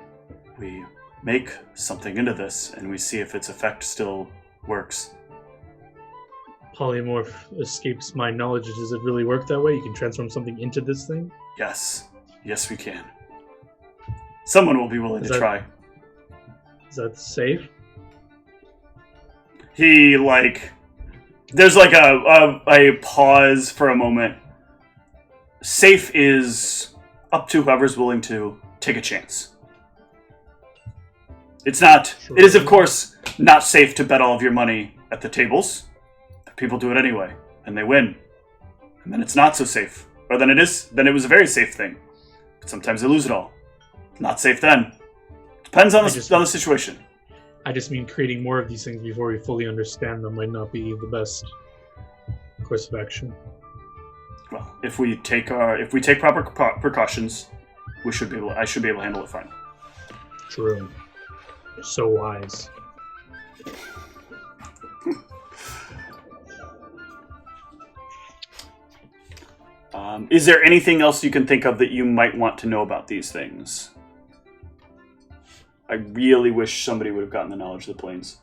We make something into this, and we see if its effect still works." Polymorph escapes my knowledge. Does it really work that way? You can transform something into this thing? Yes, we can. Someone will be willing to try. Is that safe? He there's like a pause for a moment. Safe is up to whoever's willing to take a chance. It's not. Sure. It is, of course, not safe to bet all of your money at the tables. But people do it anyway, and they win. And then it's not so safe. Or then it is. Then it was a very safe thing. But sometimes they lose it all. Not safe then. Depends on the situation. I just mean creating more of these things before we fully understand them might not be the best course of action. Well, if we take proper precautions, I should be able to handle it fine. True. You're so wise. Is there anything else you can think of that you might want to know about these things? I really wish somebody would have gotten the knowledge of the planes.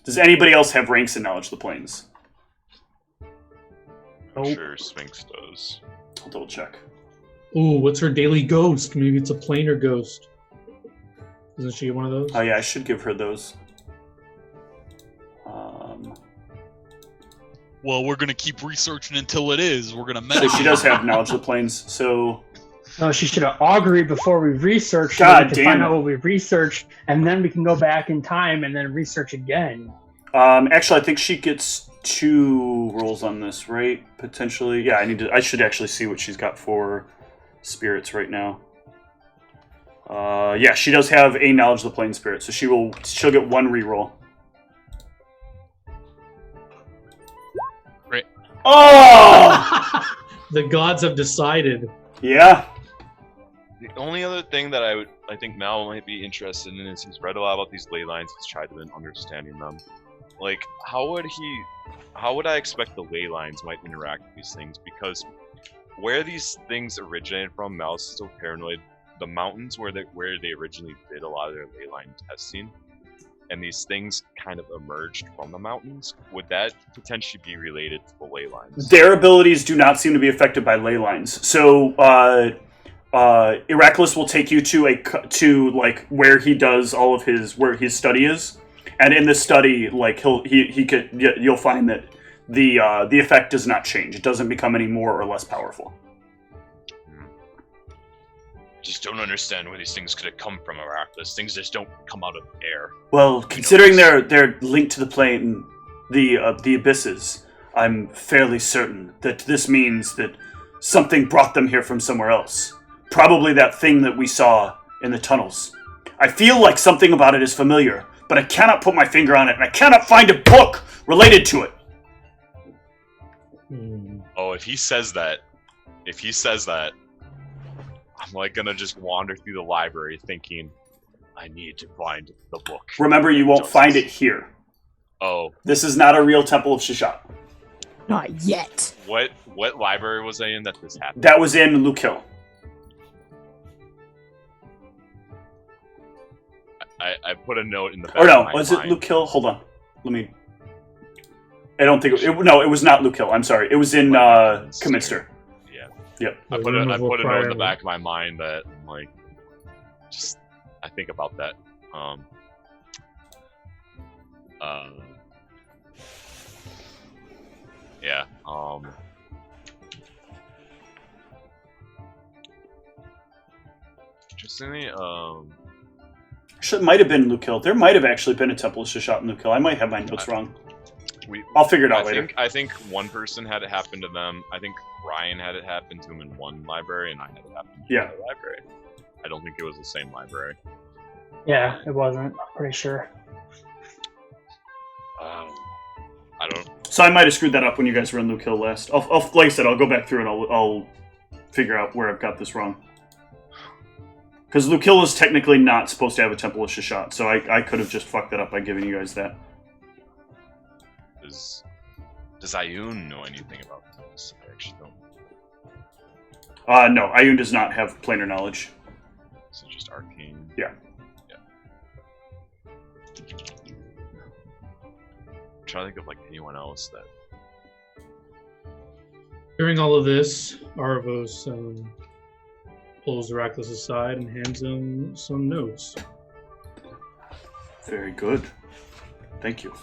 Does anybody else have ranks in knowledge of the planes? Nope. sure Sphinx does. I'll double check. Ooh, what's her daily ghost? Maybe it's a planar ghost. Doesn't she get one of those? Oh yeah, I should give her those. Well, we're gonna keep researching until it is. We're gonna So meditate. she does have knowledge of the planes. So No, she should have augury before we researched. God to damn find it. out what we researched, and then we can go back in time and then research again. actually, I think she gets 2 rolls on this, right? Potentially. Yeah, I should actually see what she's got for spirits right now. Yeah, she does have a knowledge of the plane spirit, so she'll get 1 reroll. Great. Oh! The gods have decided. Yeah. The only other thing that I think Mal might be interested in is he's read a lot about these ley lines. He's tried to understanding them. Like, how would I expect the ley lines might interact with these things? Because where these things originated from, Mal is still paranoid. The mountains where they originally did a lot of their ley line testing, and these things kind of emerged from the mountains. Would that potentially be related to the ley lines? Their abilities do not seem to be affected by ley lines. So, Heracles will take you to like where he does all of where his study is, and in the study, like you'll find that the effect does not change. It doesn't become any more or less powerful. Just don't understand where these things could have come from, Heracles. Things just don't come out of air. Well, considering they're linked to the plane, the abysses, I'm fairly certain that this means that something brought them here from somewhere else. Probably that thing that we saw in the tunnels. I feel like something about it is familiar, but I cannot put my finger on it, and I cannot find a book related to it. Oh, if he says that, I'm like gonna just wander through the library thinking, I need to find the book. Remember, you won't find it here. Oh. This is not a real Temple of Shishat. Not yet. What library was I in that this happened? That was in Luke Hill. I put a note in the back Or no, of my was mind. it Luke Hill? Hold on. I don't think it was not Luke Hill. I'm sorry. It was in Comminster. Yeah. Yep. I put a note in the back of my mind that I'm like, just I think about that. Yeah. Interestingly, Actually, it might have been Luke Hill. There might have actually been a Temple of Shishat in Luke Hill. I might have my notes wrong. I'll figure it out later. I think one person had it happen to them. I think Ryan had it happen to him in one library, and I had it happen to another library. I don't think it was the same library. Yeah, it wasn't. I'm pretty sure. I don't. So I might have screwed that up when you guys were in Luke Hill last. Like I said, I'll go back through and I'll figure out where I've got this wrong. Because Luke Hill is technically not supposed to have a Temple of Shishat, so I could have just fucked that up by giving you guys that. Does Ayun know anything about this? I actually don't. No, Ayun does not have planar knowledge. So just arcane. Yeah. I'm trying to think of like anyone else that. During all of this, Arvos pulls Heracles aside and hands him some notes. Very good. Thank you.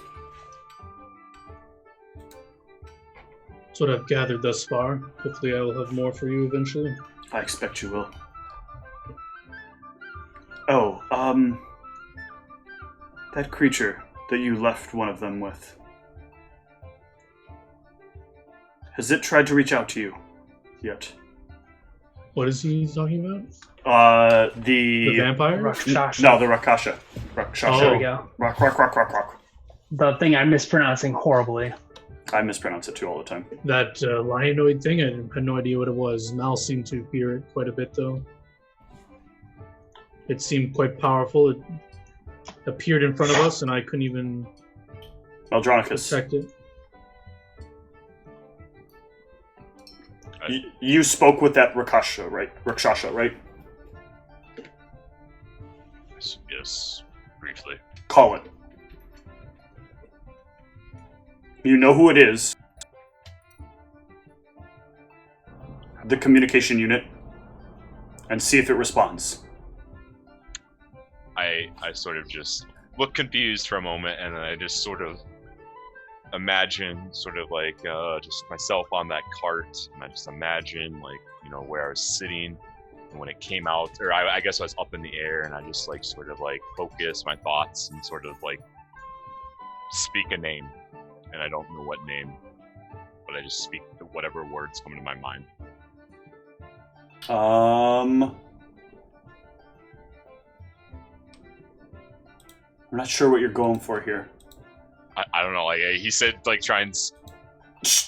That's what I've gathered thus far. Hopefully I will have more for you eventually. I expect you will. Oh, that creature that you left one of them with. Has it tried to reach out to you yet? What is he talking about? The vampire? Rakshasha. No, the Rakasha. Rakshasha. There we go. Rock. The thing I'm mispronouncing horribly. I mispronounce it too all the time. That lianoid thing, I had no idea what it was. Mal seemed to fear it quite a bit, though. It seemed quite powerful. It appeared in front of us, and I couldn't even Maldronicus. detect it. You spoke with that Rakasha, right? Rakshasha, right? Yes, briefly. Call it. You know who it is. The communication unit. And see if it responds. I sort of just look confused for a moment, and then I just sort of imagine sort of like just myself on that cart, and I just imagine like, you know, where I was sitting, and when it came out, or I guess I was up in the air, and I just like sort of like focus my thoughts and sort of like speak a name, and I don't know what name, but I just speak whatever words come to my mind. I'm not sure what you're going for here. I don't know, like he said, like try and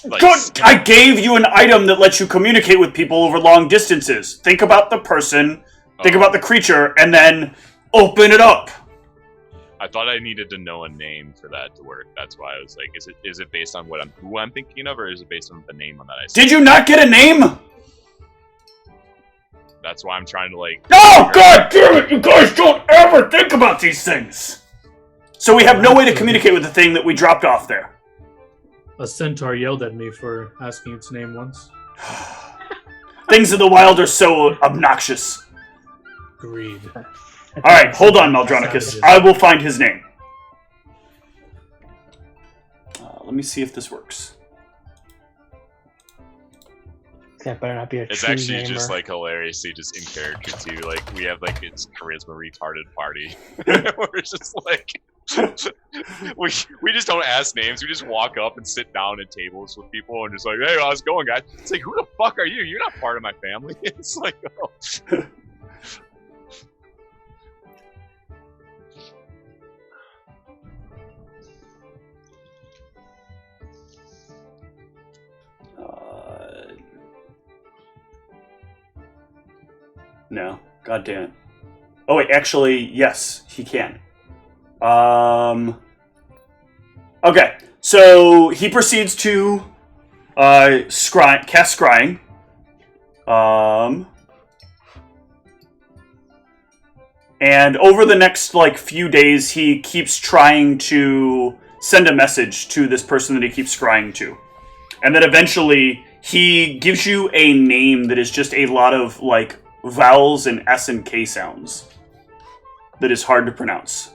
like, good! I gave you an item that lets you communicate with people over long distances. Think about the person, think about the creature, and then open it up. I thought I needed to know a name for that to work. That's why I was like, is it based on who I'm thinking of, or is it based on the name on that I said? Did you not get a name? That's why I'm trying to like... Oh, god damn it! You guys don't ever think about these things! So we have no way to communicate with the thing that we dropped off there. A centaur yelled at me for asking its name once. Things in the wild are so obnoxious. Greed. Alright, hold on, Maldronicus. I will find his name. Let me see if this works. That better not be a It's true actually name just or... like hilariously just in character too. Like we have like it's charisma retarded party. We're just like we just don't ask names. We just walk up and sit down at tables with people and just like, hey, how's it going, guys? It's like, who the fuck are you? You're not part of my family. It's like, oh. No. God damn it. Oh wait, actually, yes, he can. Okay, so he proceeds to cast scrying. And over the next like few days, he keeps trying to send a message to this person that he keeps scrying to. And then eventually he gives you a name that is just a lot of like vowels and S and K sounds that is hard to pronounce.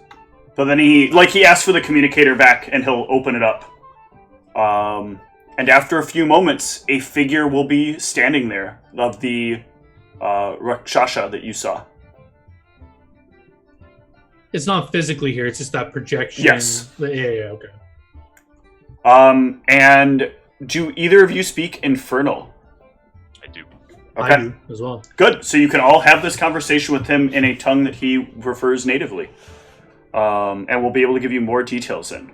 But then he asks for the communicator back and he'll open it up. And after a few moments, a figure will be standing there of the Rakshasha that you saw. It's not physically here, it's just that projection. Yes. Yeah, okay. And do either of you speak Infernal? I do. Okay. I do as well. Good. So you can all have this conversation with him in a tongue that he prefers natively. And we'll be able to give you more details in.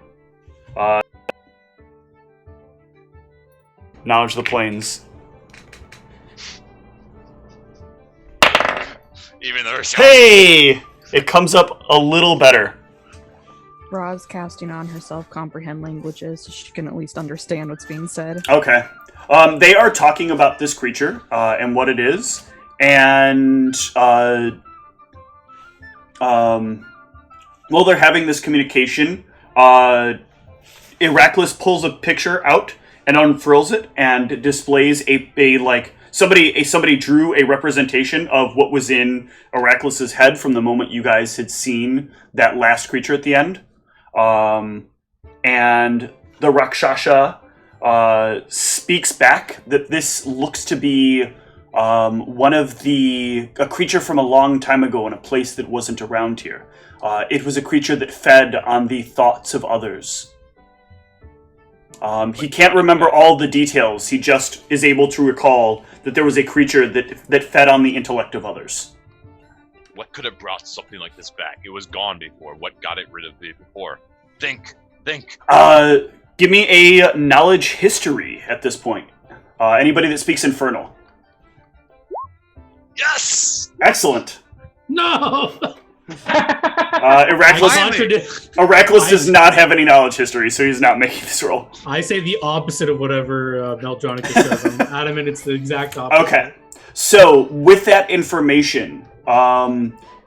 Knowledge of the Plains. Even though Hey! It comes up a little better. Ra's casting on herself comprehend languages so she can at least understand what's being said. Okay. They are talking about this creature and what it is. And while they're having this communication, Heracles pulls a picture out and unfurls it and displays somebody drew a representation of what was in Heracles' head from the moment you guys had seen that last creature at the end. And the Rakshasa speaks back that this looks to be a creature from a long time ago in a place that wasn't around here. It was a creature that fed on the thoughts of others. He can't remember all the details. He just is able to recall that there was a creature that fed on the intellect of others. What could have brought something like this back? It was gone before. What got it rid of it before? Think. Give me a knowledge history at this point. Anybody that speaks Infernal. Yes! Excellent. No! Heracles does not have any knowledge history, so he's not making this roll. I say the opposite of whatever Meldronicus says. I'm adamant it's the exact opposite. Okay. So, with that information,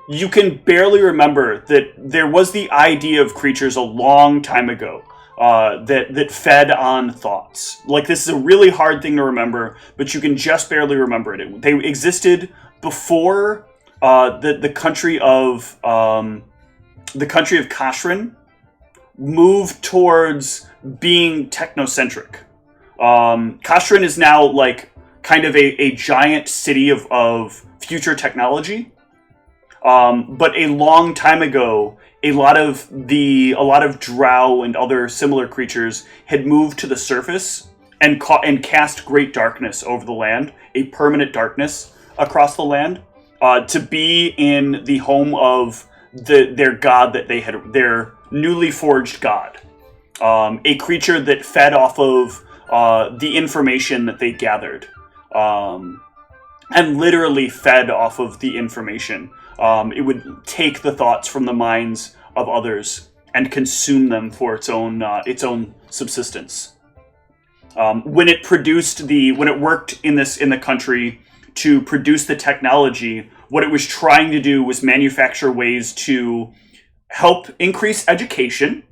you can barely remember that there was the idea of creatures a long time ago that fed on thoughts. Like, this is a really hard thing to remember, but you can just barely remember it. They existed before the country of Kashrin moved towards being technocentric. Kashrin is now like kind of a giant city of future technology. But a long time ago, a lot of drow and other similar creatures had moved to the surface and cast great darkness over the land, a permanent darkness across the land, to be in the home of their god that they had, their newly forged god, a creature that fed off of the information that they gathered, and literally fed off of the information. It would take the thoughts from the minds of others and consume them for its own subsistence. When it worked in the country to produce the technology, what it was trying to do was manufacture ways to help increase education,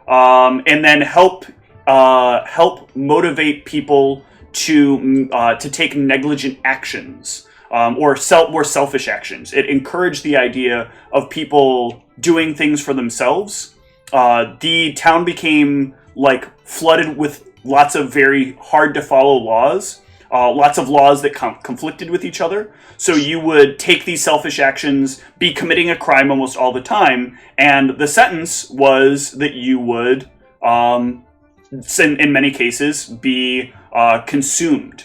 and then help motivate people to take negligent actions. Or more selfish actions. It encouraged the idea of people doing things for themselves. The town became flooded with lots of very hard to follow laws, lots of laws that conflicted with each other. So you would take these selfish actions, be committing a crime almost all the time, and the sentence was that you would, in many cases, be consumed.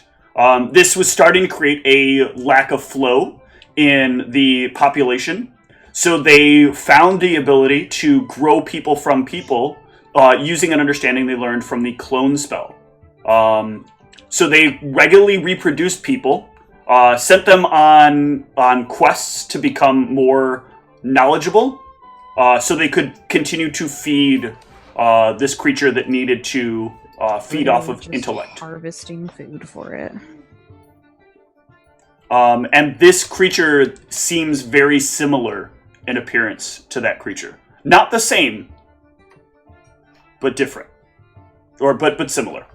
This was starting to create a lack of flow in the population, so they found the ability to grow people from people using an understanding they learned from the clone spell. So they regularly reproduced people, sent them on quests to become more knowledgeable, so they could continue to feed this creature that needed to feed off of intellect. Harvesting food for it. And this creature seems very similar in appearance to that creature. Not the same, but different. But similar.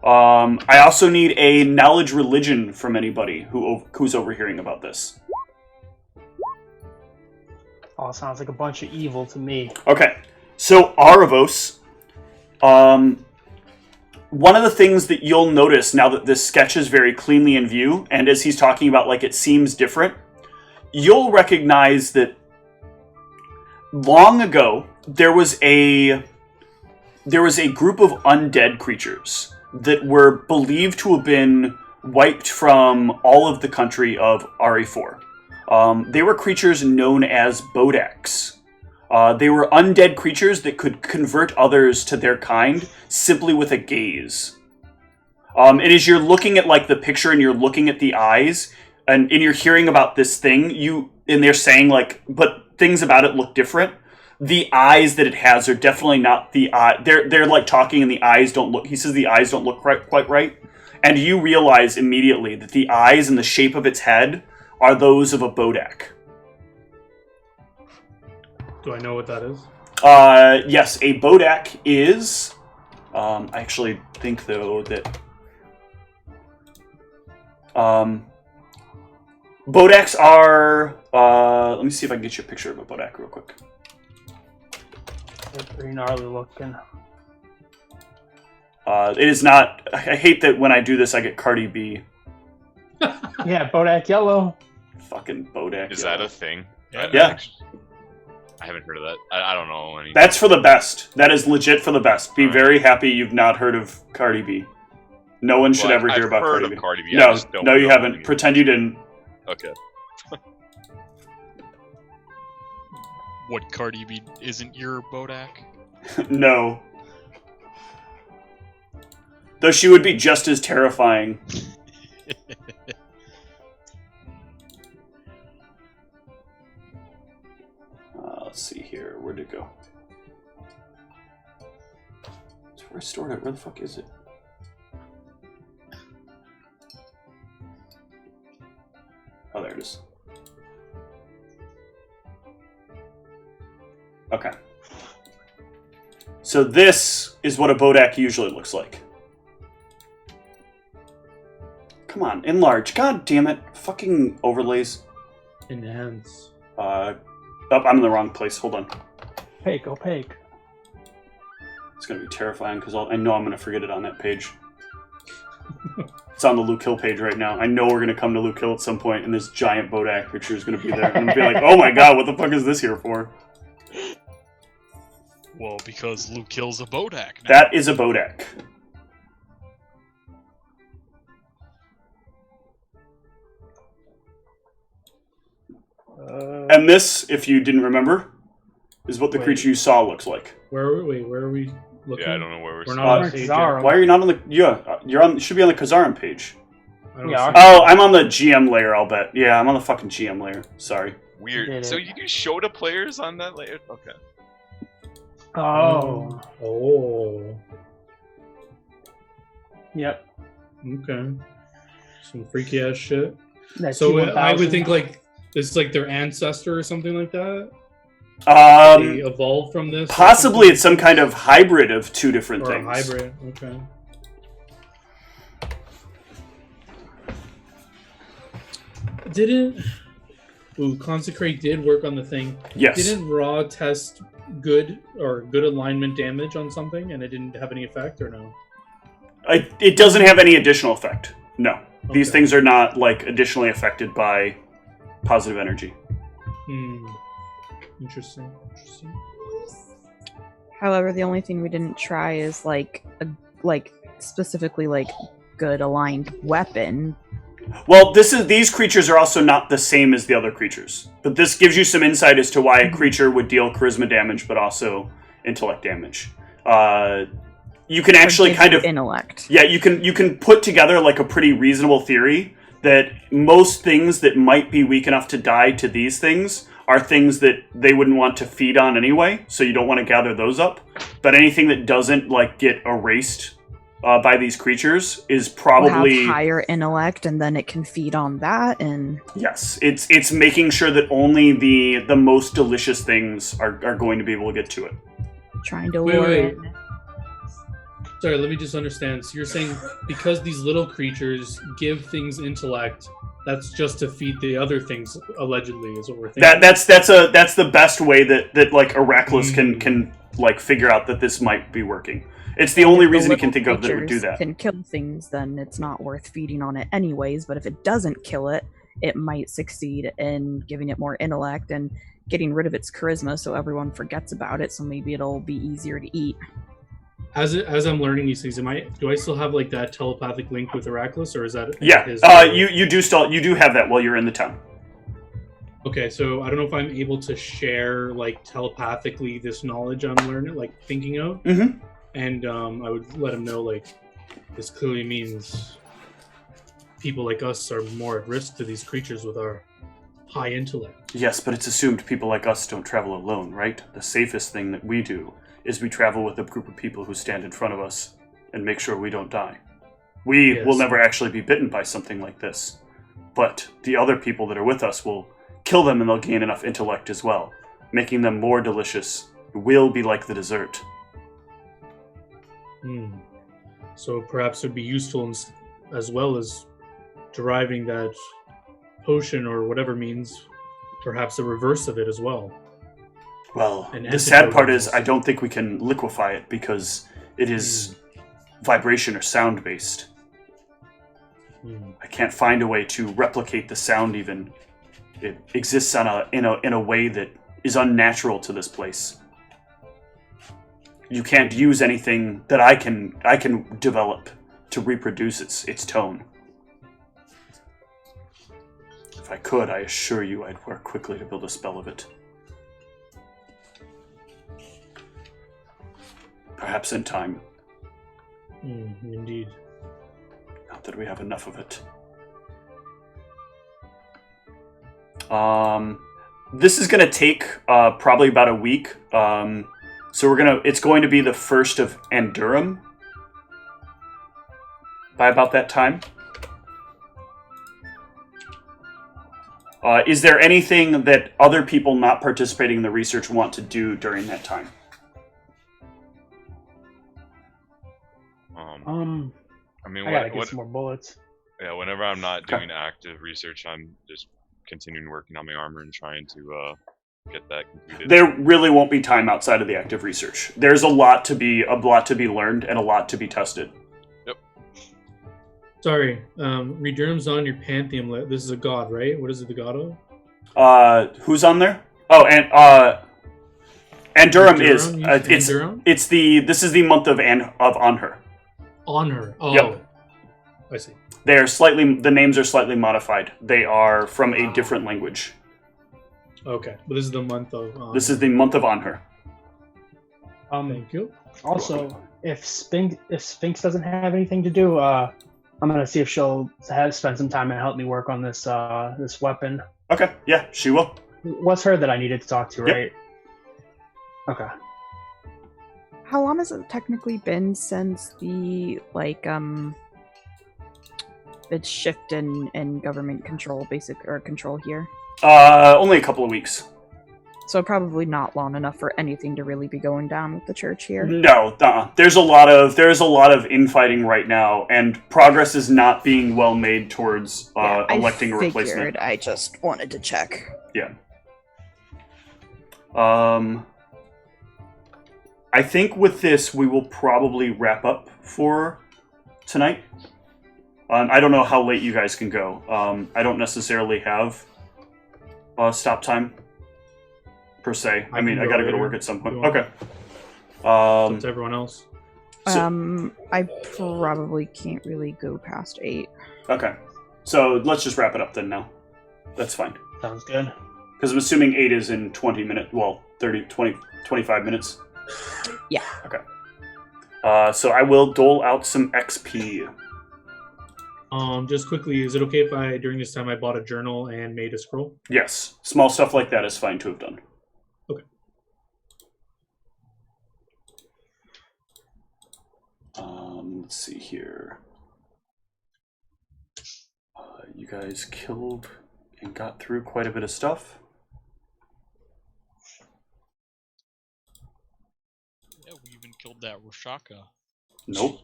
I also need a knowledge religion from anybody who's overhearing about this. Oh, sounds like a bunch of evil to me. Okay, so Aravos, one of the things that you'll notice now that this sketch is very cleanly in view, and as he's talking about it seems different, you'll recognize that long ago there was a there was a group of undead creatures that were believed to have been wiped from all of the country of RE4. They were creatures known as Bodaks. They were undead creatures that could convert others to their kind simply with a gaze. And as you're looking at like the picture and you're looking at the eyes, and you're hearing about this thing, and they're saying like, but things about it look different. The eyes that it has are definitely not the eye. They're like talking, and the eyes don't look. He says the eyes don't look quite right, and you realize immediately that the eyes and the shape of its head are those of a Bodak. Do I know what that is? Yes, a Bodak is. I actually think though that. Bodaks are. Let me see if I can get you a picture of a Bodak real quick. They're pretty gnarly looking. It is not. I hate that when I do this, I get Cardi B. Yeah, Bodak yellow. Fucking Bodak. Is yellow. that a thing? Yeah. I haven't heard of that. I don't know anything. That's for the best. That is legit for the best. Be All right. very happy you've not heard of Cardi B. No one should ever hear I've about heard Cardi of B. Cardi B. I No, just don't no, you know haven't. anything. Pretend you didn't. Okay. What Cardi B isn't your Bodak? No. Though she would be just as terrifying. Let's see here. Where'd it go? That's where I stored it. Where the fuck is it? Oh, there it is. Okay. So this is what a Bodak usually looks like. Come on, enlarge. God damn it. Fucking overlays. Enhance. Oh, I'm in the wrong place. Hold on. Opaque. It's going to be terrifying because I know I'm going to forget it on that page. It's on the Luke Hill page right now. I know we're going to come to Luke Hill at some point, and this giant Bodak picture is going to be there. And I'll be like, oh my god, what the fuck is this here for? Well, because Luke kills a Bodak now. That is a Bodak. And this, if you didn't remember, is what the Wait. creature you saw looks like. Where are we looking? Yeah, I don't know where We're we're not on Uh, the page Kazarim. yet. Why are you not on the... Yeah, you're on. You should be on the Kazarim page. I don't Yeah, see Oh, I'm on the GM layer, I'll bet. Yeah, I'm on the fucking GM layer. Sorry. Weird. Did So it. you do show the players on that layer? Okay. Oh. Oh. Yep. Okay. Some freaky ass shit. That So T1000. I would think like this is like their ancestor or something like that. They evolved from this. or Possibly it's some kind of hybrid of two different something? Or things. a hybrid. Okay. Didn't Consecrate did work on the thing. Yes. Didn't Raw test good alignment damage on something and it didn't have any effect or no? It doesn't have any additional effect. No. These Okay. things are not like additionally affected by positive energy. Interesting. However, the only thing we didn't try is specifically good aligned weapon. Well, these creatures are also not the same as the other creatures. But this gives you some insight as to why a creature would deal charisma damage, but also intellect damage. You can actually kind of intellect. Yeah, you can put together like a pretty reasonable theory that most things that might be weak enough to die to these things are things that they wouldn't want to feed on anyway, so you don't want to gather those up. But anything that doesn't get erased by these creatures is probably have higher intellect, and then it can feed on that. And yes, it's making sure that only the most delicious things are going to be able to get to it. trying to Wait, lure wait. in. Sorry, let me just understand. So you're saying because these little creatures give things intellect, that's just to feed the other things, allegedly, is what we're thinking. That's the best way that Heracles can figure out that this might be working. It's the only If the reason he can little think of that would do creatures that. Can kill things, then it's not worth feeding on it anyways. But if it doesn't kill it, it might succeed in giving it more intellect and getting rid of its charisma, so everyone forgets about it. So maybe it'll be easier to eat. As I'm learning these things, do I still have like that telepathic link with Heracles, or is that Yeah, his? you do have that while you're in the town. Okay, so I don't know if I'm able to share like telepathically this knowledge I'm learning, like thinking of, Mm-hmm. and I would let him know like this clearly means people like us are more at risk to these creatures with our high intellect. Yes, but it's assumed people like us don't travel alone, right? The safest thing that we do is we travel with a group of people who stand in front of us and make sure we don't die. We Yes. will never actually be bitten by something like this, but the other people that are with us will kill them and they'll gain enough intellect as well, making them more delicious. Will be like the dessert. So perhaps it would be useful as well as deriving that potion or whatever means, perhaps the reverse of it as well. Well, An the sad antidote part is almost. I don't think we can liquefy it because it is vibration or sound based. I can't find a way to replicate the sound even. It exists in a way that is unnatural to this place. You can't use anything that I can develop to reproduce its tone. If I could, I assure you I'd work quickly to build a spell of it. Perhaps in time. Indeed. Not that we have enough of it. This is going to take probably about a week. So it's going to be the 1st of Andurum by about that time. Is there anything that other people not participating in the research want to do during that time? I mean, I gotta get some more bullets. Yeah, whenever I'm not doing active research, I'm just continuing working on my armor and trying to get that completed. There really won't be time outside of the active research. There's a lot to be learned and a lot to be tested. Yep. Sorry, Redurnum's on your pantheon list. This is a god, right? What is it, the god of? Who's on there? Oh, and Andurum is Andurum? this is the month of Anhur. On her. Oh, Yep. I see. The names are slightly modified. They are from a different language. Okay, but this is the month of. This is the month of Anhur. Thank you. Also, if Sphinx doesn't have anything to do, I'm gonna see if she'll spend some time and help me work on this this weapon. Okay, yeah, she will. It was her that I needed to talk to, Yep. right? Okay. How long has it technically been since the the shift in government control, control here? Only a couple of weeks. So probably not long enough for anything to really be going down with the church here. No, there's a lot of infighting right now, and progress is not being well made towards electing a replacement. I just wanted to check. Yeah. I think with this we will probably wrap up for tonight. I don't know how late you guys can go. I don't necessarily have stop time per se. I mean, I gotta go to work at some point. Okay. Up to everyone else. I probably can't really go past 8. Okay. So let's just wrap it up then now. That's fine. Sounds good. Because I'm assuming 8 is in 20 minutes. Well, 30, 20, 25 minutes. Yeah. Okay. So I will dole out some XP. Just quickly, is it okay if during this time I bought a journal and made a scroll? Yes. Small stuff like that is fine to have done. Okay. Let's see here. You guys killed and got through quite a bit of stuff. Yeah, we even killed that Roshaka. Nope.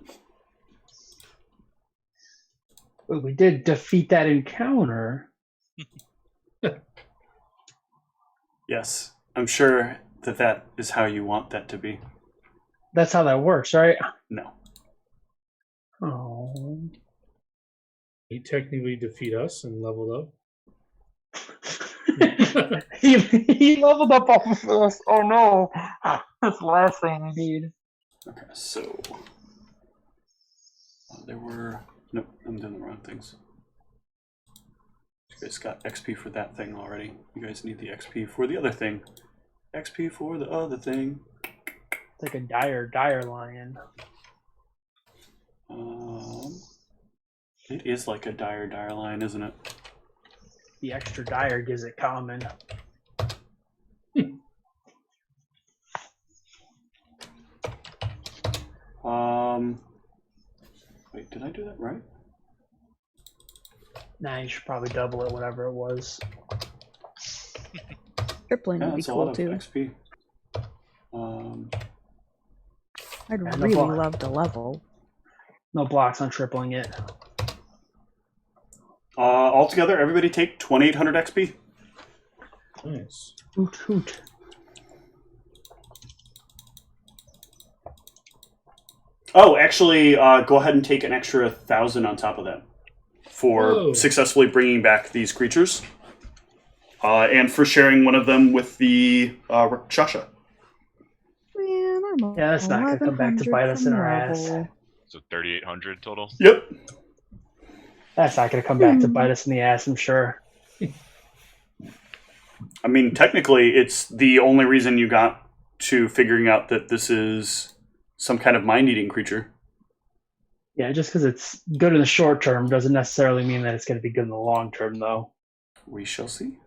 Well, we did defeat that encounter. Yes. I'm sure that is how you want that to be. That's how that works, right? No. Oh. He technically defeat us and leveled he leveled up off of us. Oh no. That's the last thing I need. Okay, so there were nope. I'm doing the wrong things. You guys got XP for that thing already. You guys need the XP for the other thing. XP for the other thing. It's like a dire lion. It is like a dire line, isn't it? The extra dire gives it common. Wait, did I do that right? Nah, you should probably double it, whatever it was. Tripling Yeah, would be that's a lot cool of too. XP. I'd And really the bar. love to level. No blocks on tripling it. Altogether, everybody take 2,800 XP. Nice. Hoot hoot. Oh, actually, go ahead and take an extra 1,000 on top of that for Whoa. successfully bringing back these creatures, and for sharing one of them with the Rakshasa. Man, I'm Yeah, that's not gonna come back to 1100 bite us in from our ass. level. So 3,800 total. Yep. That's not gonna come back to bite us in the ass, I'm sure. I mean, technically, it's the only reason you got to figuring out that this is some kind of mind-eating creature. Yeah, just because it's good in the short term doesn't necessarily mean that it's going to be good in the long term, though. We shall see.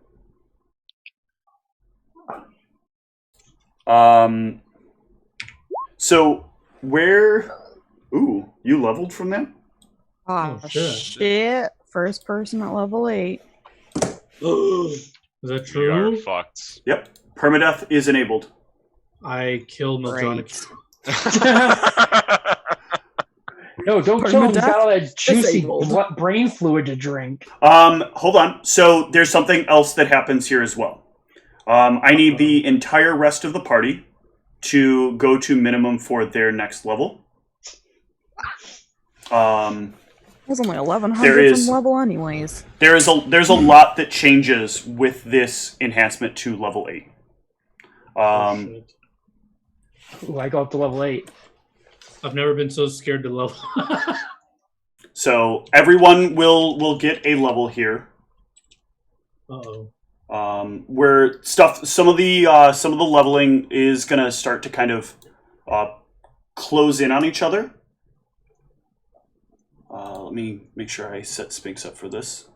So where? Ooh, you leveled from that? Oh, Oh, shit. shit. First person at level 8. Is that We are true? fucked. Yep. Permadeath is enabled. I killed Mildronic. No, don't Pardon kill him. me, He's Death? got all that juicy Disabled. brain fluid to drink. Hold on. So there's something else that happens here as well. I need the entire rest of the party to go to minimum for their next level. It was only There 1100 is- from level anyways. there's a lot that changes with this enhancement to level 8. Oh, shit. Ooh, I go up to level 8. I've never been so scared to level. So everyone will get a level here. Uh-oh. Where some of the leveling is gonna start to kind of close in on each other. Let me make sure I set Sphinx up for this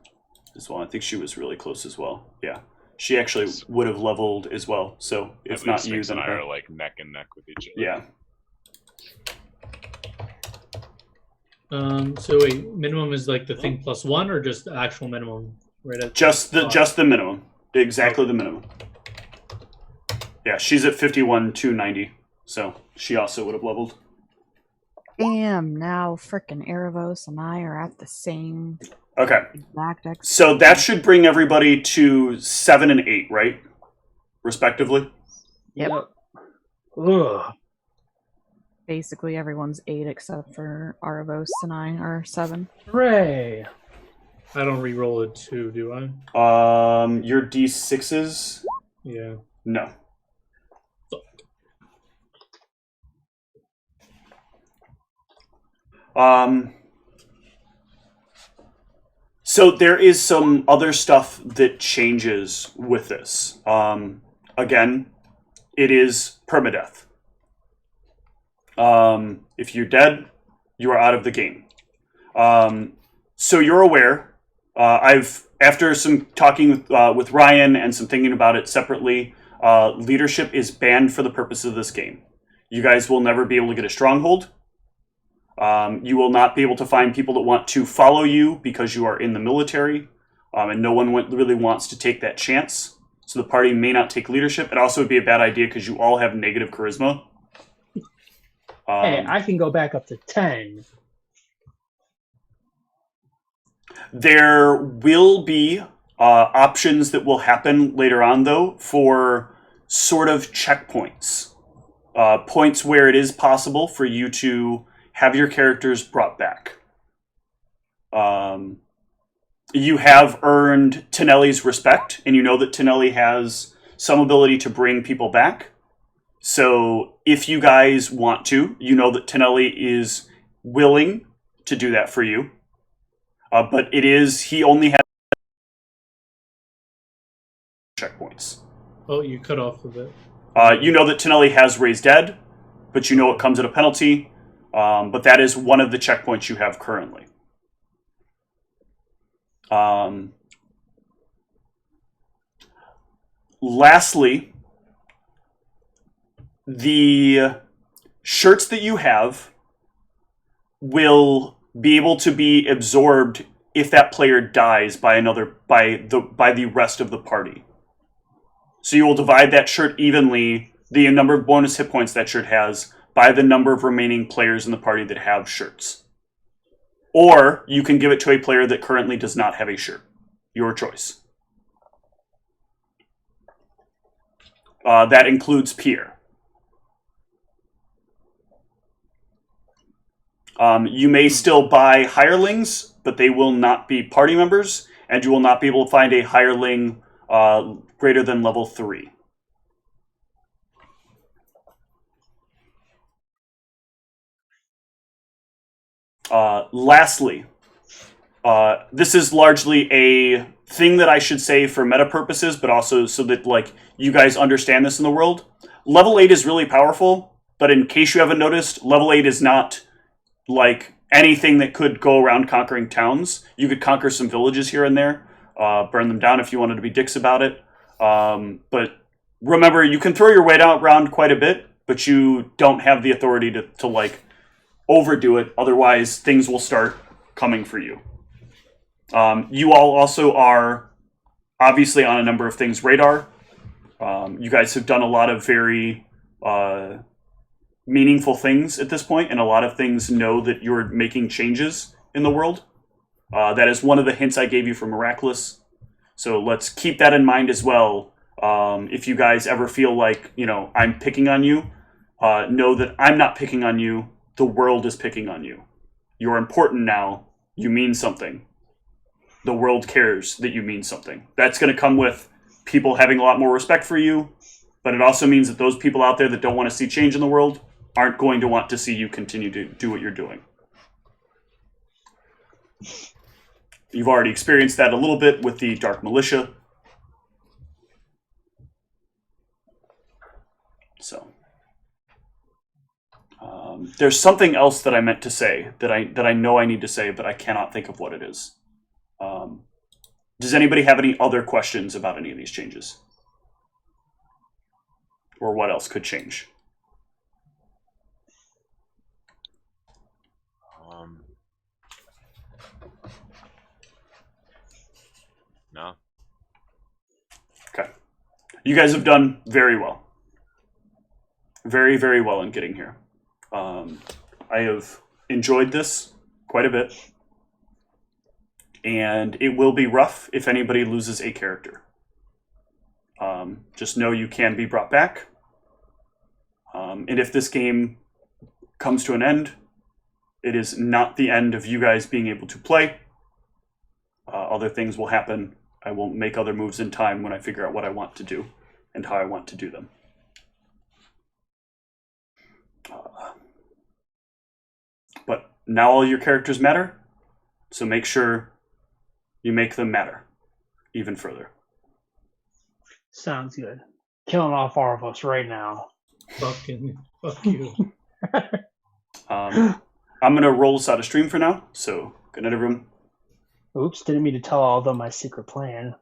as well. I think she was really close as well. Yeah, she actually would have leveled as well. So if not you, Sphinx then and I her. are like neck and neck with each other. Yeah. So wait, minimum is like the thing plus 1 or just actual minimum? Right at Just the minimum. Exactly the minimum. Yeah, she's at 51,290, so she also would have leveled. Damn, now frickin' Erebos and I are at the same Okay, exact XP. so that should bring everybody to 7 and 8, right? Respectively. Yep. Ugh. Basically everyone's 8 except for Erebos and I are 7. Hooray. I don't re-roll a 2, do I? Your D6s? Yeah. No. So there is some other stuff that changes with this. Again, it is permadeath. If you're dead, you are out of the game. So you're aware. After some talking with Ryan and some thinking about it separately, leadership is banned for the purpose of this game. You guys will never be able to get a stronghold. You will not be able to find people that want to follow you because you are in the military, and no one really wants to take that chance. So the party may not take leadership. It also would be a bad idea because you all have negative charisma. Hey, I can go back up to 10. There will be options that will happen later on, though, for sort of checkpoints. Points where it is possible for you to have your characters brought back. You have earned Tonelli's respect, and you know that Tonelli has some ability to bring people back. So if you guys want to, you know that Tonelli is willing to do that for you. But he only has checkpoints. Oh, you cut off a bit. You know that Tonelli has Raise Dead, but you know it comes at a penalty. But that is one of the checkpoints you have currently. Lastly, the shirts that you have will be able to be absorbed if that player dies by the rest of the party. So you will divide that shirt evenly, the number of bonus hit points that shirt has, by the number of remaining players in the party that have shirts. Or you can give it to a player that currently does not have a shirt. Your choice. That includes Pierre. You may still buy hirelings, but they will not be party members, and you will not be able to find a hireling greater than level 3. Lastly, this is largely a thing that I should say for meta purposes, but also so that you guys understand this in the world. Level 8 is really powerful, but in case you haven't noticed, level 8 is not anything that could go around conquering towns. You could conquer some villages here and there, burn them down if you wanted to be dicks about it. But remember, you can throw your weight out around quite a bit, but you don't have the authority to overdo it. Otherwise, things will start coming for you. You all also are obviously on a number of things radar. You guys have done a lot of very meaningful things at this point, and a lot of things know that you're making changes in the world. That is one of the hints I gave you for Miraculous. So let's keep that in mind as well. If you guys ever feel like, I'm picking on you, know that I'm not picking on you. The world is picking on you. You're important now. You mean something. The world cares that you mean something. That's going to come with people having a lot more respect for you, but it also means that those people out there that don't want to see change in the world aren't going to want to see you continue to do what you're doing. You've already experienced that a little bit with the Dark Militia. So, there's something else that I meant to say that I know I need to say, but I cannot think of what it is. Does anybody have any other questions about any of these changes? Or what else could change? No. Okay. You guys have done very well. Very, very well in getting here. I have enjoyed this quite a bit. And it will be rough if anybody loses a character. Just know you can be brought back. And if this game comes to an end, it is not the end of you guys being able to play. Other things will happen. I will make other moves in time when I figure out what I want to do and how I want to do them. But now all your characters matter, so make sure you make them matter even further. Sounds good. Killing off all of us right now. Fuck you. I'm going to roll us out of stream for now, so good night, everyone. Oops, didn't mean to tell all of them my secret plan.